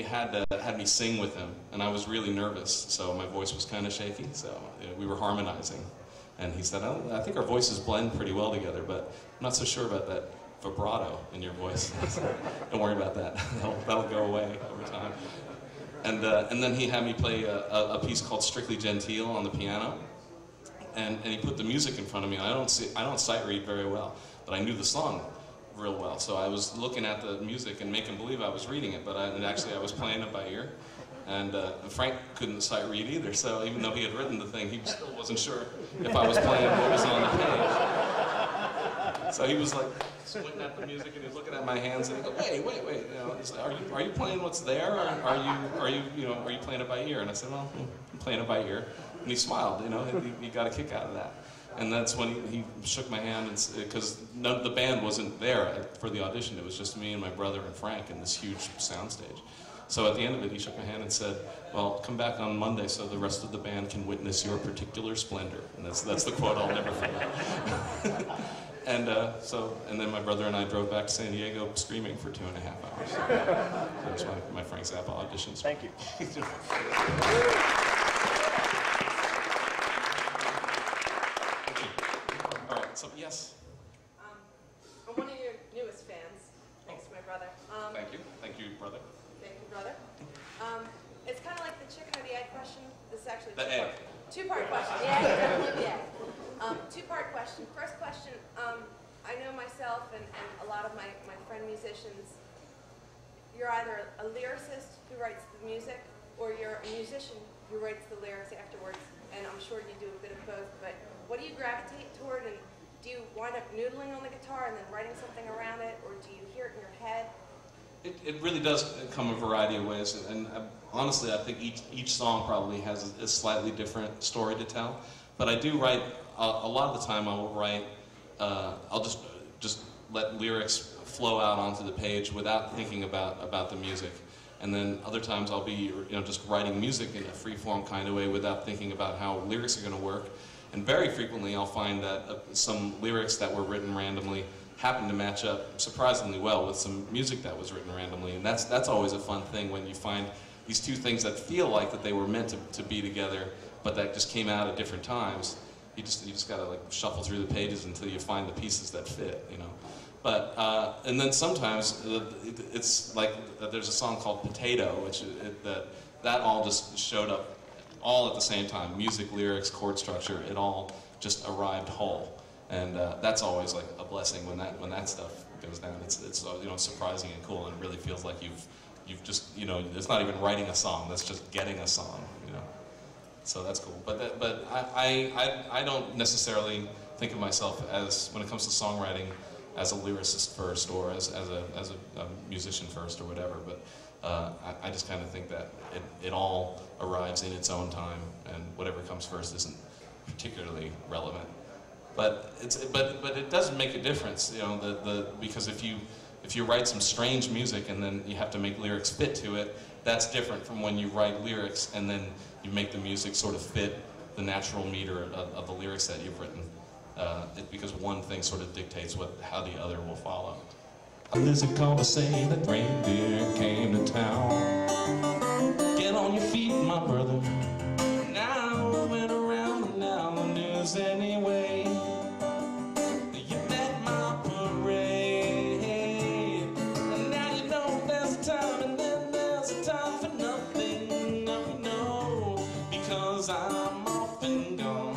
had me sing with him, and I was really nervous, so my voice was kind of shaky. So we were harmonizing, and he said, "Oh, I think our voices blend pretty well together, but I'm not so sure about that vibrato in your voice." Don't worry about that. That'll go away over time. And then he had me play a piece called Strictly Gentile on the piano, and he put the music in front of me. I don't sight read very well, but I knew the song real well, so I was looking at the music and making believe I was reading it, but actually I was playing it by ear. And Frank couldn't sight read either, so even though he had written the thing, he still wasn't sure if I was playing what was on the page. So he was like squinting at the music, and he was looking at my hands, and he goes, "Wait, are you playing what's there, or are you playing it by ear?" And I said, "Well, I'm playing it by ear." And he smiled, he got a kick out of that. And that's when he shook my hand, because none of the band wasn't there for the audition. It was just me and my brother and Frank in this huge soundstage. So at the end of it, he shook my hand and said, "Well, come back on Monday so the rest of the band can witness your particular splendor." And that's the quote I'll never forget. And then my brother and I drove back to San Diego screaming for 2.5 hours. That was my Frank Zappa auditions. Thank you. All right, so yes. I'm one of your newest fans, thanks to my brother. Thank you, brother. Thank you, brother. It's kind of like the chicken or the egg question. This is actually The egg. Two-part question. The egg, definitely the egg. Two-part question. First question, I know myself and a lot of my friend musicians, you're either a lyricist who writes the music, or you're a musician who writes the lyrics afterwards, and I'm sure you do a bit of both, but what do you gravitate toward, and do you wind up noodling on the guitar and then writing something around it, or do you hear it in your head? It really does come a variety of ways, and honestly, I think each song probably has a slightly different story to tell. But I do write a lot of the time. I will write. I'll just let lyrics flow out onto the page without thinking about the music, and then other times I'll be just writing music in a free-form kind of way without thinking about how lyrics are going to work. And very frequently, I'll find that some lyrics that were written randomly happened to match up surprisingly well with some music that was written randomly, and that's always a fun thing when you find these two things that feel like that they were meant to be together, but that just came out at different times. You just gotta like shuffle through the pages until you find the pieces that fit, you know. But and then sometimes it's like there's a song called Potato, which that all just showed up all at the same time. Music, lyrics, chord structure, it all just arrived whole. And that's always like a blessing when that stuff goes down. It's you know, surprising and cool, and it really feels like you've just, you know, it's not even writing a song, that's just getting a song, you know. So that's cool. But I don't necessarily think of myself as, when it comes to songwriting, as a lyricist first, or as a musician first, or whatever. But I just kind of think that it all arrives in its own time, and whatever comes first isn't particularly relevant. But it does make a difference, you know, because if you write some strange music and then you have to make lyrics fit to it, that's different from when you write lyrics and then you make the music sort of fit the natural meter of the lyrics that you've written. Because one thing sort of dictates how the other will follow. There's a call to say that reindeer came to town. Get on your feet, my brother. Now we went around and now the news anyway. You met my parade, and now you know there's a time and then there's a time for nothing. No, because I'm off and gone.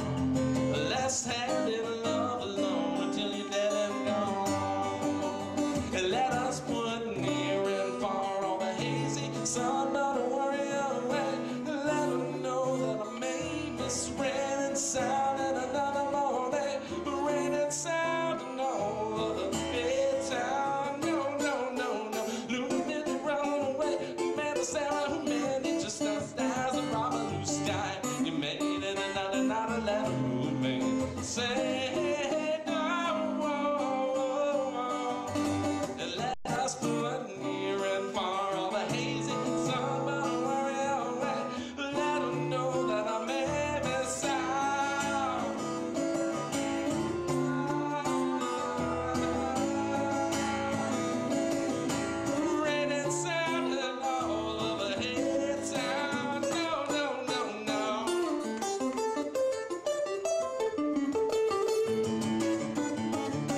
Last hand in love alone until you're dead and gone. And let us put near and far all the hazy sun, don't worry away. Let them know that I may miss rain and sound and another morning, rain and sound and all of the bedtime. No, looming run away. Man, Sarah, who made it just as a robber blue sky. You made it another night, let them move me. Say no, and let us put near and far all the hazy sun, but don't worry away. Let them know that I may miss out. Rain and sound and all of the hate town. No.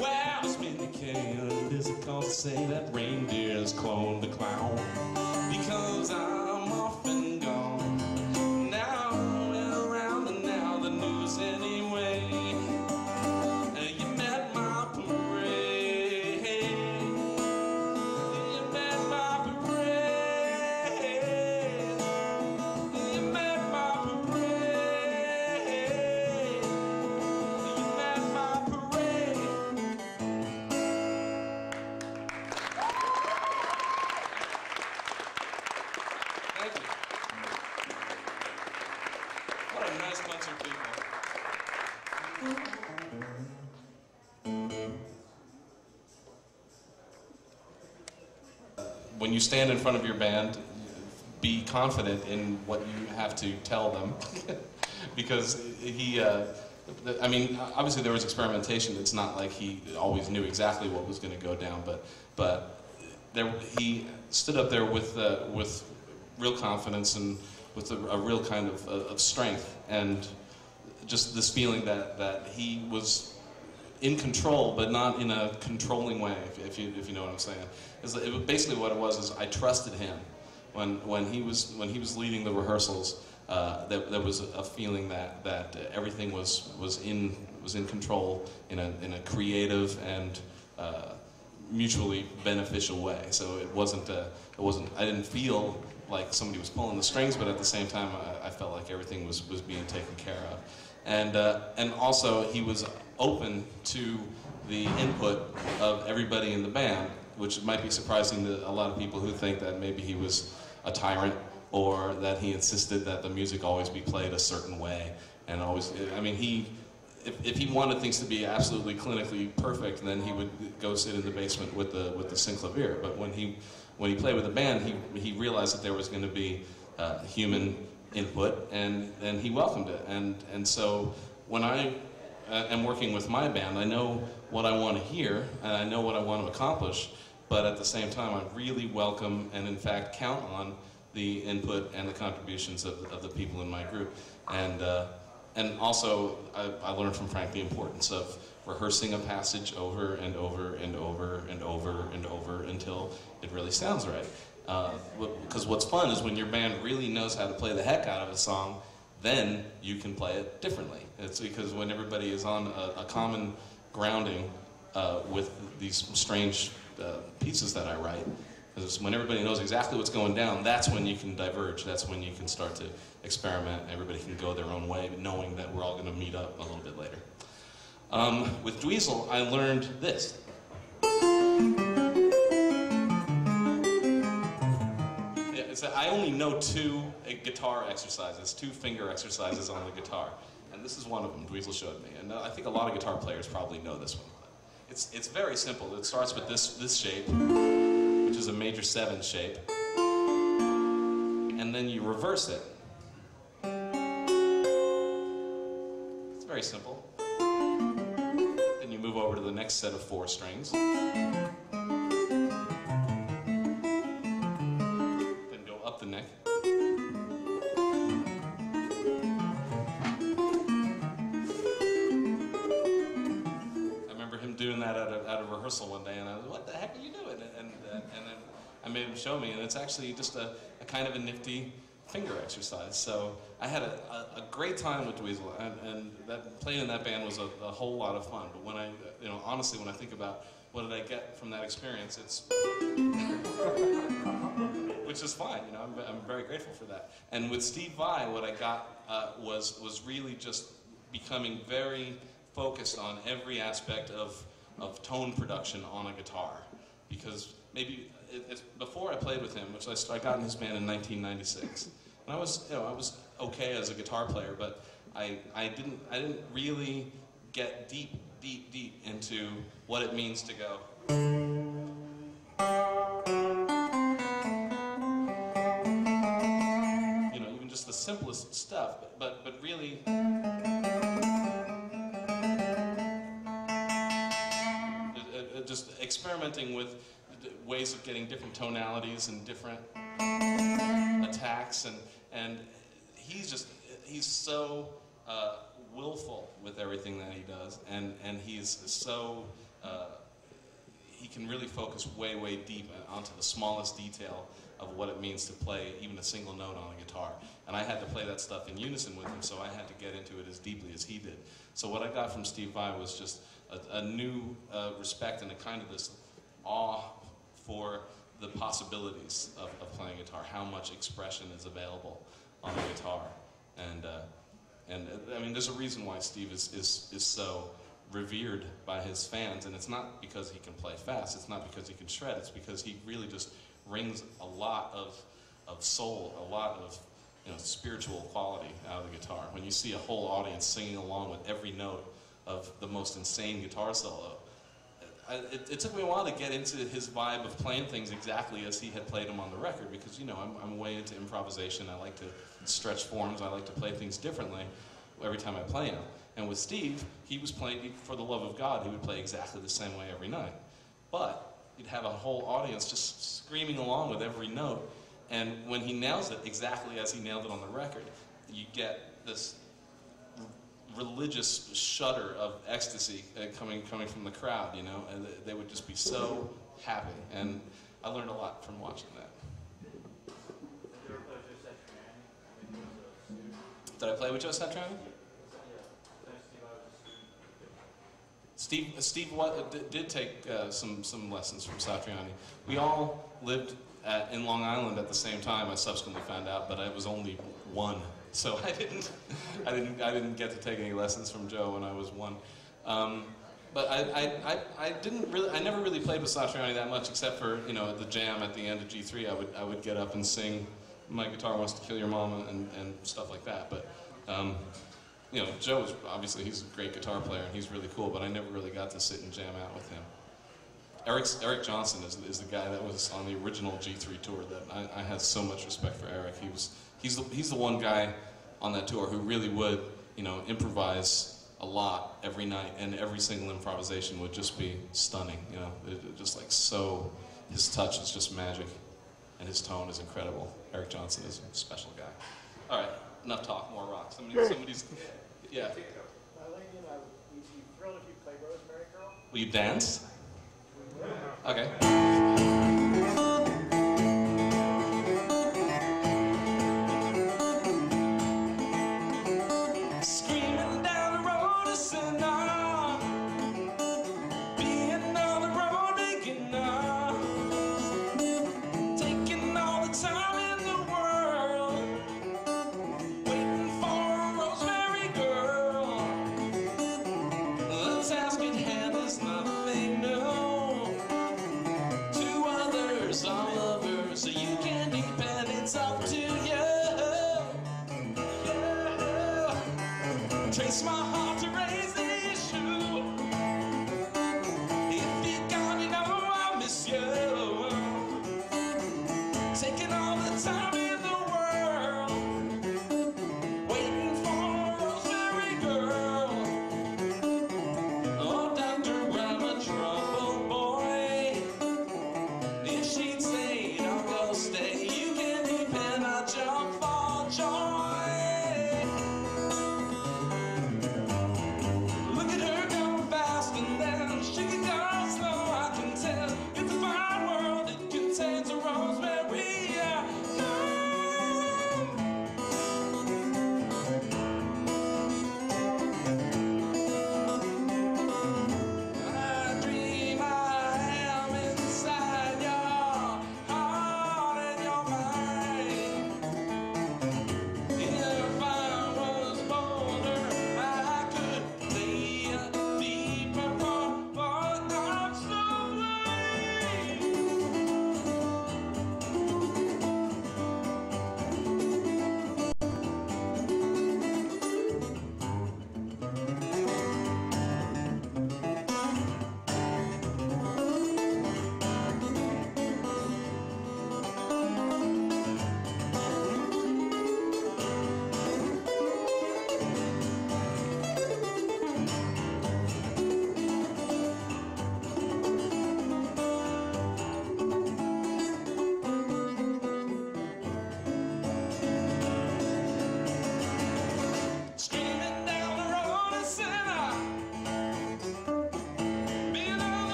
Well, it's been the case, is it cause to say that reindeers cloned the clown? Because I'm off and gone. Now we're around and now the news anyway. You met my parade. You met my parade. You met my parade. You met my parade. Thank you. What a nice bunch of people. When you stand in front of your band, be confident in what you have to tell them. Because I mean, obviously there was experimentation. It's not like he always knew exactly what was going to go down, but he stood up there with real confidence and with a real kind of strength, and just this feeling that he was in control, but not in a controlling way, if you know what I'm saying. Basically what it was is I trusted him when he was leading the rehearsals. There was a feeling that everything was in control in a creative and mutually beneficial way. So it wasn't I didn't feel like somebody was pulling the strings, but at the same time I felt like everything was being taken care of. And also he was open to the input of everybody in the band, which might be surprising to a lot of people who think that maybe he was a tyrant, or that he insisted that the music always be played a certain way, and always, I mean, if he wanted things to be absolutely clinically perfect, then he would go sit in the basement with the synclavier. But when he played with the band, he realized that there was going to be human input, and he welcomed it. And so when I am working with my band, I know what I want to hear, and I know what I want to accomplish, but at the same time, I really welcome and in fact count on the input and the contributions of the people in my group. And also, I learned from Frank the importance of rehearsing a passage over and over and over and over and over until it really sounds right. Because what's fun is when your band really knows how to play the heck out of a song, then you can play it differently. It's because when everybody is on a common grounding with these strange pieces that I write, because when everybody knows exactly what's going down, that's when you can diverge. That's when you can start to experiment. Everybody can go their own way, knowing that we're all going to meet up a little bit later. With Dweezil, I learned this. I only know two guitar exercises, 2 finger exercises on the guitar. And this is one of them Dweezil showed me. And I think a lot of guitar players probably know this one. It's very simple. It starts with this shape, which is a major 7 shape. And then you reverse it. It's very simple. Then you move over to the next set of 4 strings. The neck. I remember him doing that at a rehearsal one day, and I was, what the heck are you doing? And then I made him show me, and it's actually just a kind of a nifty finger exercise. So I had a great time with Dweezil, and playing in that band was a whole lot of fun. But when honestly, when I think about what did I get from that experience, it's which is fine, I'm very grateful for that. And with Steve Vai, what I got was really just becoming very focused on every aspect of tone production on a guitar. Because maybe before I played with him, which I got in his band in 1996, and I was okay as a guitar player, but I didn't really get deep into what it means to go. Even just the simplest stuff, but really just experimenting with ways of getting different tonalities and different attacks, and he's so willful with everything that he does, and he's so he can really focus way deep onto the smallest detail of what it means to play even a single note on a guitar. And I had to play that stuff in unison with him, so I had to get into it as deeply as he did. So what I got from Steve Vai was just a new respect and a kind of this awe for the possibilities of playing guitar, how much expression is available on a guitar. And I mean, there's a reason why Steve is so revered by his fans, and it's not because he can play fast, it's not because he can shred, it's because he really just wrings a lot of soul, a lot of spiritual quality out of the guitar. When you see a whole audience singing along with every note of the most insane guitar solo, it took me a while to get into his vibe of playing things exactly as he had played them on the record, because I'm way into improvisation. I like to stretch forms. I like to play things differently every time I play them. And with Steve, he was playing, for the love of God, he would play exactly the same way every night. But you'd have a whole audience just screaming along with every note. And when he nails it exactly as he nailed it on the record, you get this religious shudder of ecstasy coming from the crowd, and they would just be so happy. And I learned a lot from watching that. Did I play with Joe Satriani? Steve did take some lessons from Satriani. We all lived in Long Island at the same time, I subsequently found out, but I was only 1. So I didn't get to take any lessons from Joe when I was 1. But I never really played with Satriani that much, except for at the jam at the end of G3, I would get up and sing "My Guitar Wants to Kill Your Mama" and stuff like that. But Joe is obviously, he's a great guitar player and he's really cool, but I never really got to sit and jam out with him. Eric Johnson is the guy that was on the original G3 tour that I had so much respect for. Eric, he's the one guy on that tour who really would improvise a lot every night, and every single improvisation would just be stunning. You know, just like so. His touch is just magic, and his tone is incredible. Eric Johnson is a special guy. All right, enough talk, more rock. Somebody's, yeah. Eileen and I would be thrilled if you played Rosemary Girl. Will you dance? Okay. Screaming down the road to Sinai, being on the road making up, taking all the time in the world, waiting for a Rosemary Girl. The task at hand is nothing new. To others, all lovers, so you can depend, it's up to you. Trace my heart to raise the issue. If you're gone, you know I miss you. Taking all the time in the world, waiting for a Rosemary Girl. Oh, doctor, I'm a troubled boy. If she'd say, I'll go stay, you can depend, I'll jump for joy.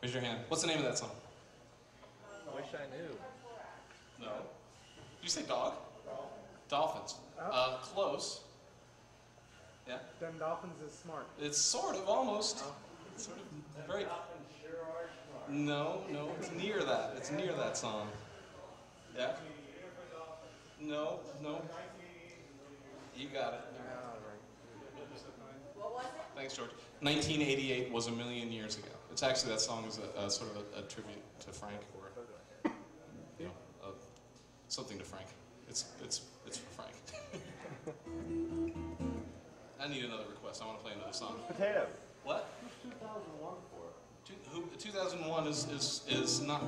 Raise your hand. What's the name of that song? Wish I knew. No. Did you say dog? Dolphins. Close. Yeah? Them dolphins is smart. It's sort of, almost. It's sort of very... No, it's near that. It's near that song. Yeah? No. You got it. What was it? Thanks, George. 1988 was a million years ago. It's actually, that song is a sort of a tribute to Frank, or you know, something to Frank. It's for Frank. I need another request. I want to play another song. Potato. What? Who's 2001 for? 2001 is not.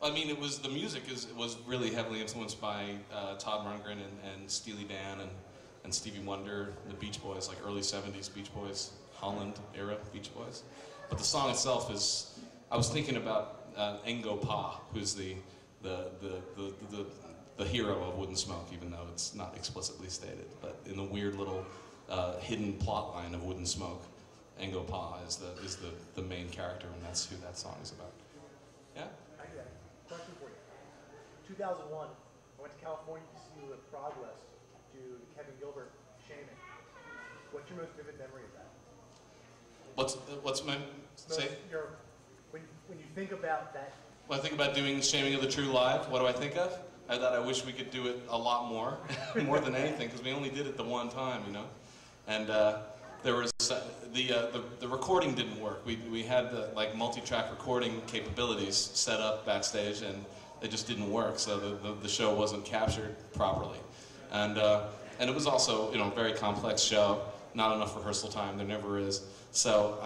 I mean, it was, the music was really heavily influenced by Todd Rundgren and Steely Dan and Stevie Wonder, the Beach Boys, like early 70s Beach Boys, Holland era Beach Boys. But the song itself is, I was thinking about Engo Pa, who's the hero of Wooden Smoke, even though it's not explicitly stated. But in the weird little hidden plot line of Wooden Smoke, Engo Pa is the main character, and that's who that song is about. Yeah? I got a question for you. 2001, I went to California to see the progress to Kevin Gilbert shaming. What's your most vivid memory of that? What's my say? When you think about that. When I think about doing Shaming of the True live, what do I think of? I thought I wish we could do it a lot more, more than anything, because we only did it the one time, you know. And there was the recording didn't work. We had the like multi-track recording capabilities set up backstage, and they just didn't work. So the show wasn't captured properly, and it was also, you know, a very complex show. Not enough rehearsal time. There never is. So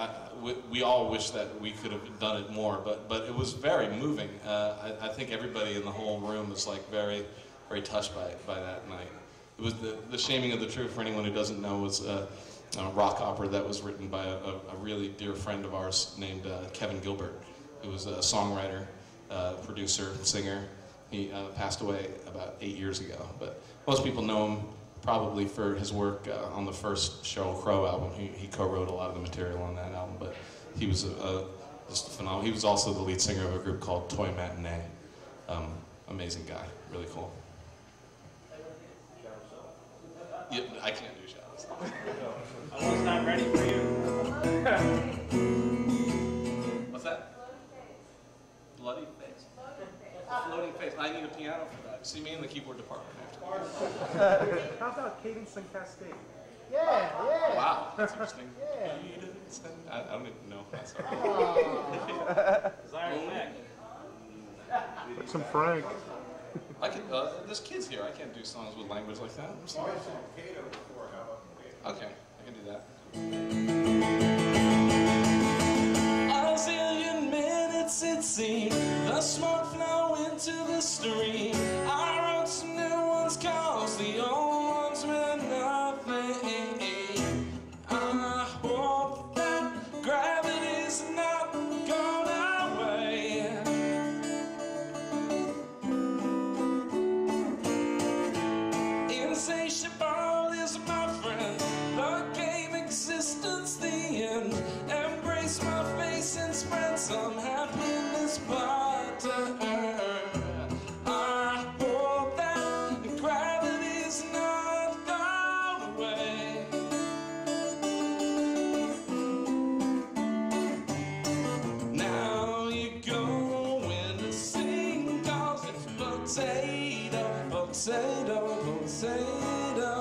we all wish that we could have done it more, but it was very moving. I think everybody in the whole room was like very, very touched by that night. It was the Shaming of the Truth, for anyone who doesn't know, was a rock opera that was written by a really dear friend of ours named Kevin Gilbert, who was a songwriter, producer, singer. He passed away about 8 years ago, but most people know him probably for his work on the first Sheryl Crow album. He co-wrote a lot of the material on that album, but he was just phenomenal. He was also the lead singer of a group called Toy Matinee. Amazing guy, really cool. Yeah, I can't do shadows. I was not ready for you. What's that? Bloody face. Floating face. I need a piano for that. See me in the keyboard department after. How about Cadence and Cascade? Yeah. Wow, that's interesting. Yeah. I don't even know if that's Desire Neck. Put some Frank. I can. There's kids here. I can't do songs with language like that. I'm sorry. Okay, I can do that. A zillion minutes it seemed, the smoke flow into the stream. I wrote some new ones cause the old ones meant nothing. I hope that gravity's some happiness but to earn. I hope that gravity's not gone away. Now you go in to sing, 'cause it's potato, potato, potato.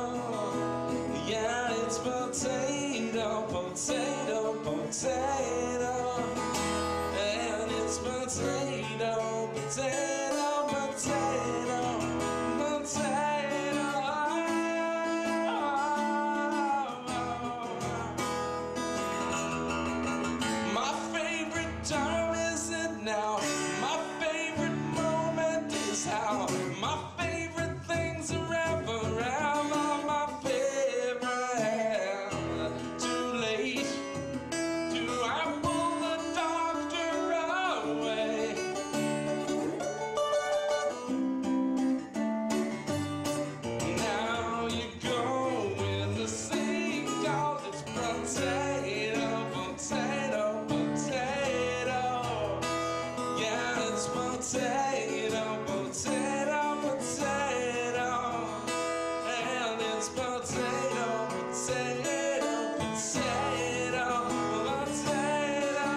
Yeah, it's potato, potato, potato. And it's potato, potato, potato, potato. My favorite time is it now. My favorite moment is how. My favorite things are ever, ever my favorite. Too late to I pull the doctor away. Now you go in the sink, 'cause it's potato, potato, potato. Yeah, it's potato, potato, potato. And it's potato, potato, potato, potato.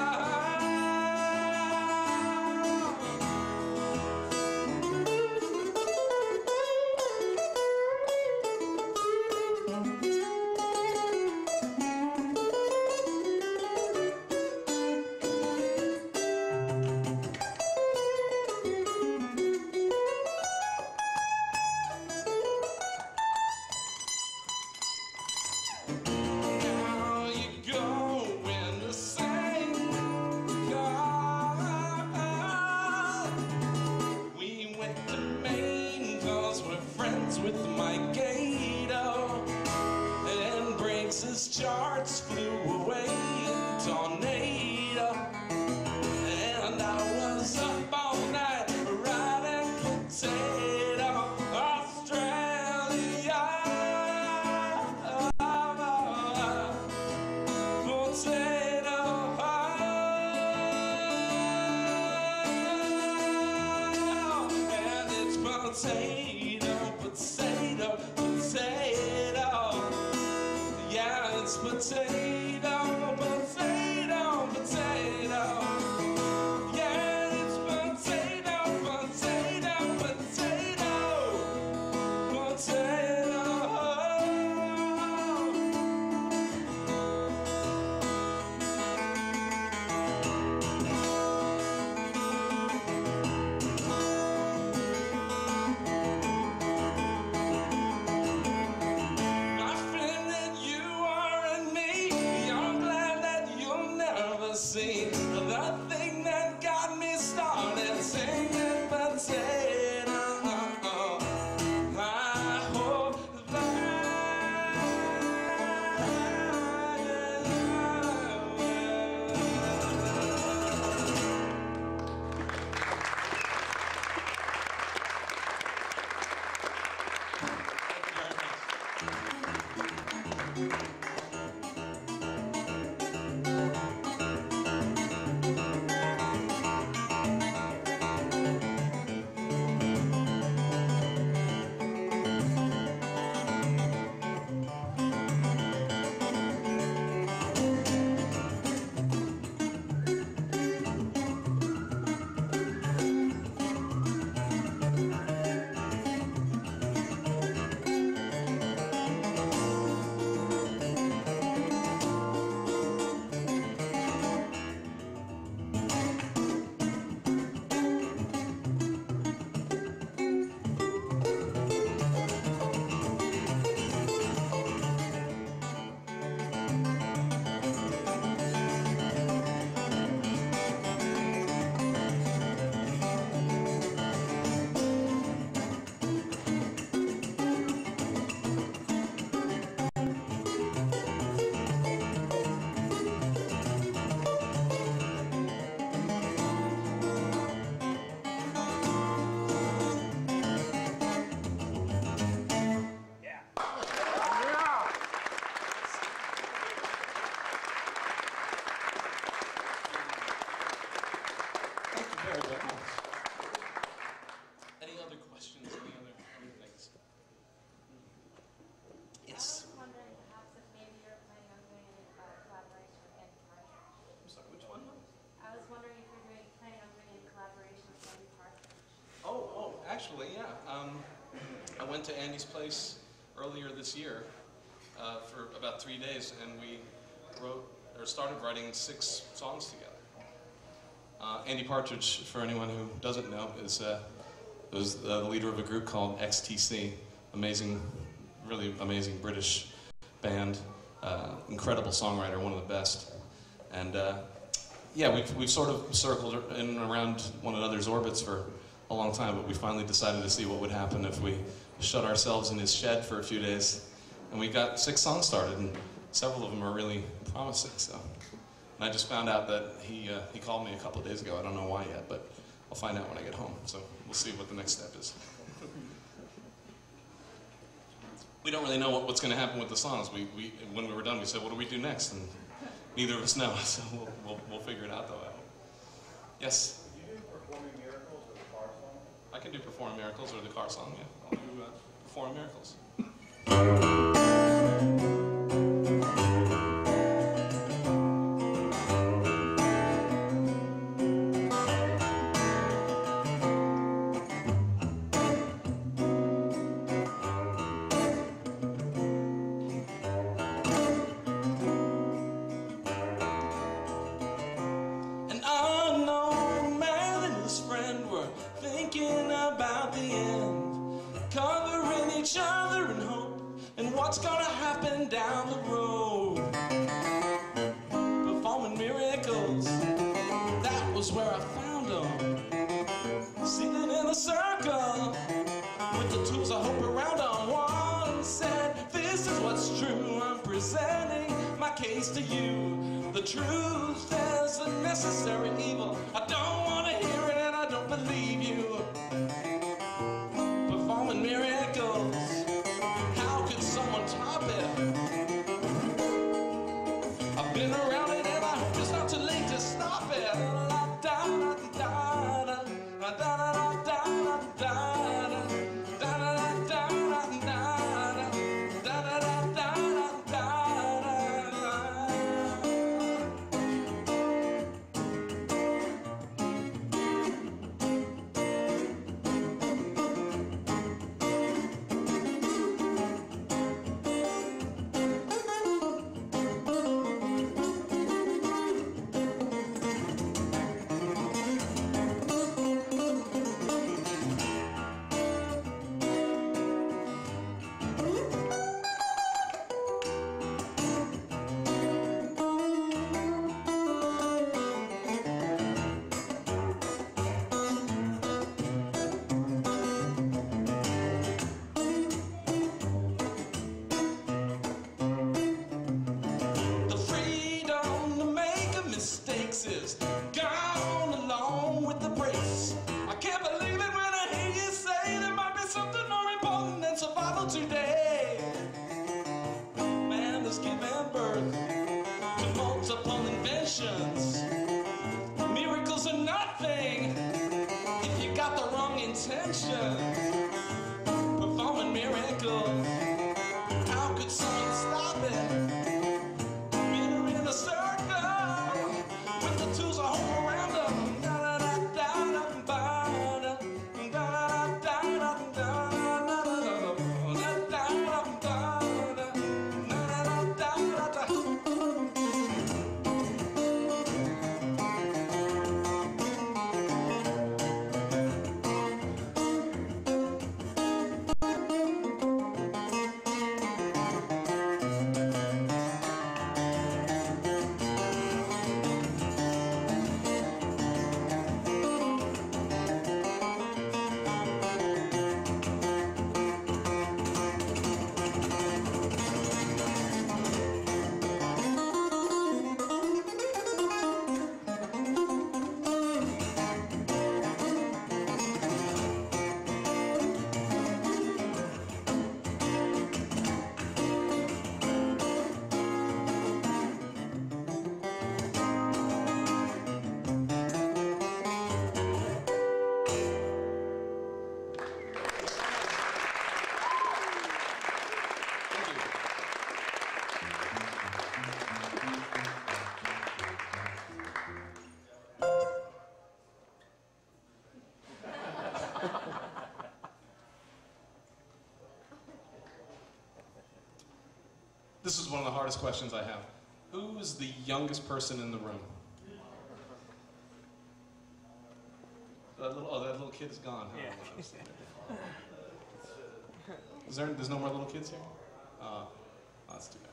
Now you go in the same car. We went to Maine 'cause we're friends with Mike Gato. And Briggs's charts flew away in tornado. And I was up all night riding potato, Australia. Potato. And it's potato, potato, potato. Yeah, it's potato, potato, potato. Yeah, it's potato, potato, potato, potato. My friend that you are and me, I'm glad that you'll never see the thing that got me started singing potato. I hope that Actually, yeah. I went to Andy's place earlier this year for about 3 days, and we started writing 6 songs together. Andy Partridge, for anyone who doesn't know, was the leader of a group called XTC. Amazing, really amazing British band. Incredible songwriter, one of the best. And yeah, we've sort of circled in and around one another's orbits for a long time, but we finally decided to see what would happen if we shut ourselves in his shed for a few days. And we got 6 songs started, and several of them are really promising. So, and I just found out that he called me a couple of days ago. I don't know why yet, but I'll find out when I get home. So we'll see what the next step is. We don't really know what's going to happen with the songs. When we were done, we said, what do we do next? And neither of us know, so we'll figure it out, though, I hope. Yes? Can you do Performing Miracles or the car song? I can do Performing Miracles or the car song, yeah. I'll do Performing Miracles. What's gonna happen down the road? Performing miracles, that was where I found them. Sitting in a circle with the tools of hope around them. One said, this is what's true, I'm presenting my case to you. The truth is a necessary evil. I don't want to hear it and I don't believe you. Performing miracles, someone top it. I've been around it and I hope it's not too late to stop it. Miracles are nothing if you got the wrong intention. Performing miracles, how could someone stop it? Being in a circle with the tools of hope around them. This is one of the hardest questions I have. Who is the youngest person in the room? That little kid is gone. Huh? There's no more little kids here? Oh, that's too bad.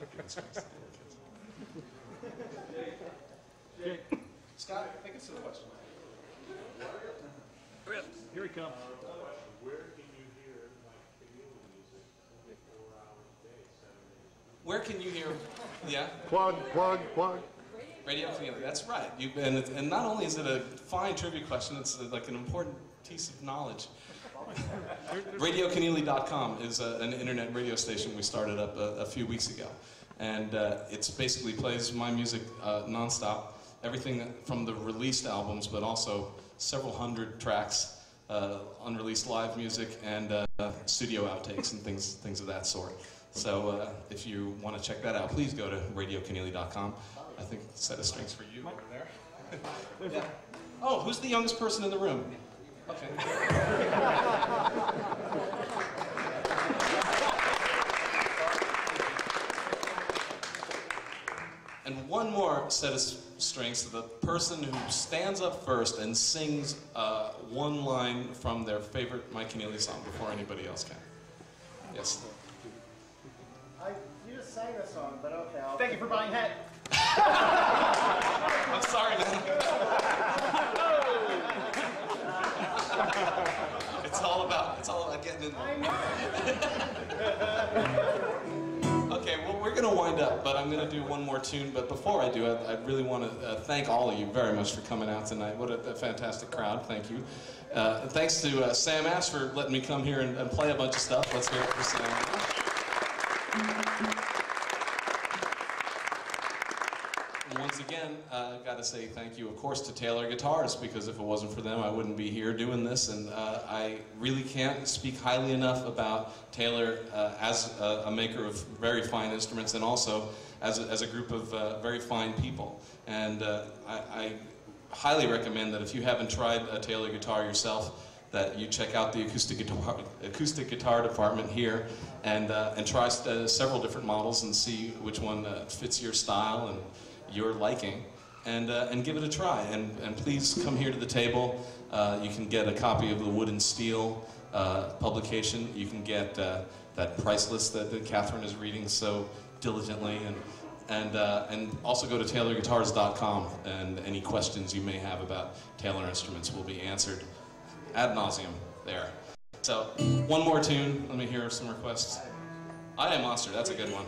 Okay, let's fix the little kids. Scott, I think it's a question. Here he comes. Where can you hear Keneally music 4 hours a day, 7 days? Where can you hear? Yeah. Plug. Radio Keneally. That's right. And not only is it a fine trivia question, it's like an important piece of knowledge. RadioKeneally.com is an internet radio station we started up a few weeks ago, and it basically plays my music nonstop. Everything from the released albums, but also several hundred tracks, unreleased live music, and studio outtakes and things of that sort. So if you want to check that out, please go to RadioKeneally.com. I think a set of strings for you over there. Yeah. Oh, who's the youngest person in the room? Okay. And one more set of strings, the person who stands up first and sings one line from their favorite Mike Keneally song before anybody else can. Yes. You just sang this song, but okay. Thank you for buying hat. I'm sorry, man. It's all about getting in there. Okay, well, we're going to wind up, but I'm going to do one more tune. But before I do, I really want to thank all of you very much for coming out tonight. What a fantastic crowd. Thank you. And thanks to Sam Ash for letting me come here and play a bunch of stuff. Let's hear it for Sam Ash. And once again, I've got to say thank you, of course, to Taylor Guitars, because if it wasn't for them, I wouldn't be here doing this. And I really can't speak highly enough about Taylor as a maker of very fine instruments, and also as a group of very fine people. And I highly recommend that if you haven't tried a Taylor guitar yourself, that you check out the acoustic guitar department here and try several different models and see which one fits your style and your liking, and give it a try. And please come here to the table. You can get a copy of the Wood and Steel publication. You can get that price list that Catherine is reading so diligently, and also go to TaylorGuitars.com, and any questions you may have about Taylor instruments will be answered ad nauseum there. So, one more tune. Let me hear some requests. I Am Monster, that's a good one.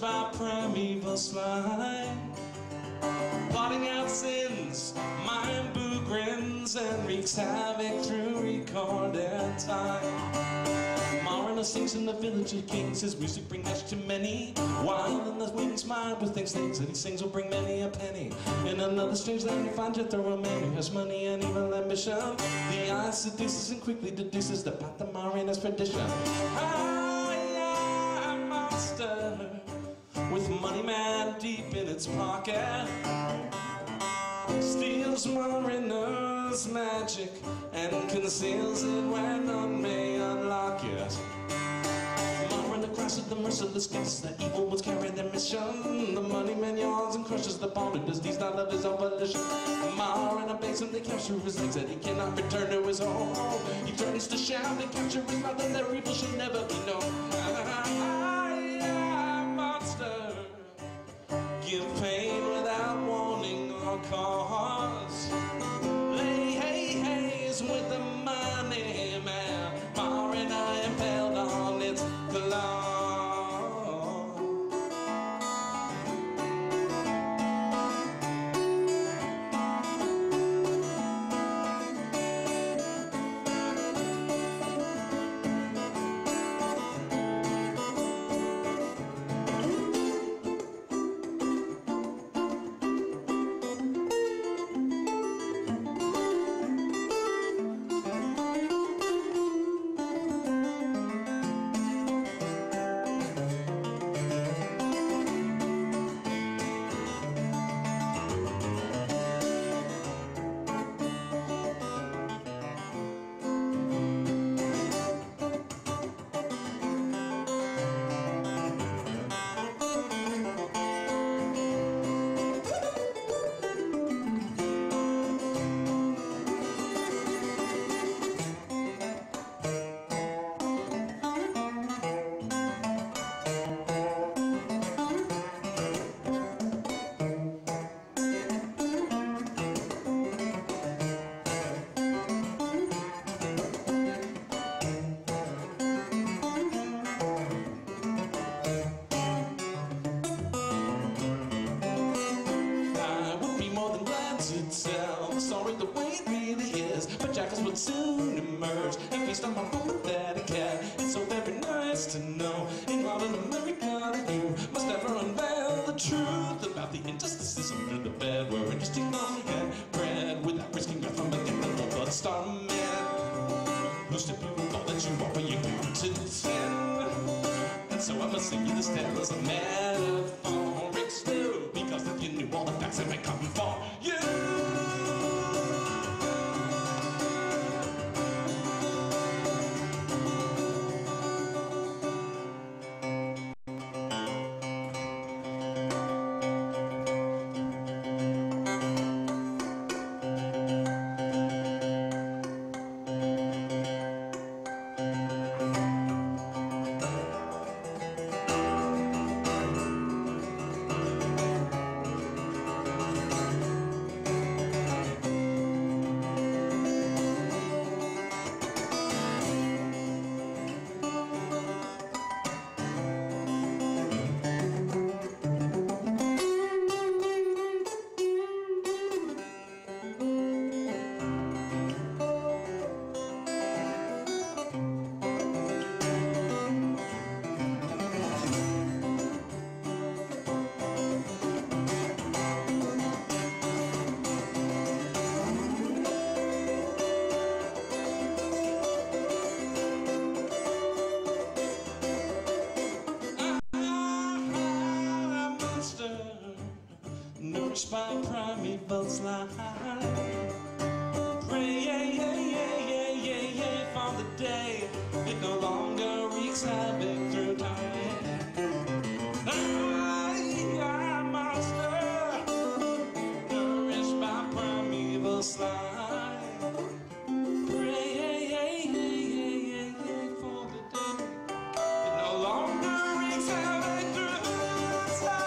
By primeval slime, plotting out sins, mind boo grins, and wreaks havoc through recorded time. Mariner sings in the village of kings, his music brings ash to many, while in the wings mind with things that he sings will bring many a penny. In another strange land you find Jethro, a man who has money and evil ambition. The eye seduces and quickly deduces the path of Marina's perdition. I am a monster, with money man deep in its pocket, steals Marina's magic and conceals it where none may unlock it. Marina crosses the merciless guess, the evil ones carry their mission. The money man yawns and crushes the bond who does these not of his own volition. Marina begs him to capture his legs that he cannot return to his home. He turns to shout and capture his mouth, and their evil should never be known. Give pain without warning or cause. Lay haze with the money man. Marina impaled on its claw. soon emerge and feast on my food that I can. It's so very nice to know in modern America that you must never unveil the truth about the injustices under the bed. We're interesting long and bread without risking your thumb against the blood star man. Who's to be all that you are when you come to 10? And so I must sing you this tale as a metaphoric stew, because if you knew all the facts that may come for you. Nourished by primeval's life. Pray for the day it no longer wreaks havoc through time. I'm a monster, nourished by primeval's life. Pray for the day it no longer wreaks havoc through time.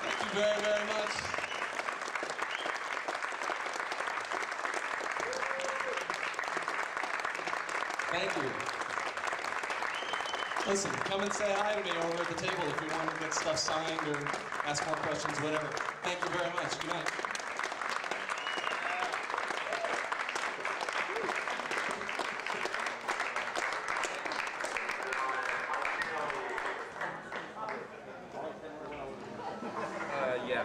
Thank you very, very much. Thank you. Listen, come and say hi to me over at the table if you want to get stuff signed or ask more questions, whatever. Thank you very much. Good night. Yeah.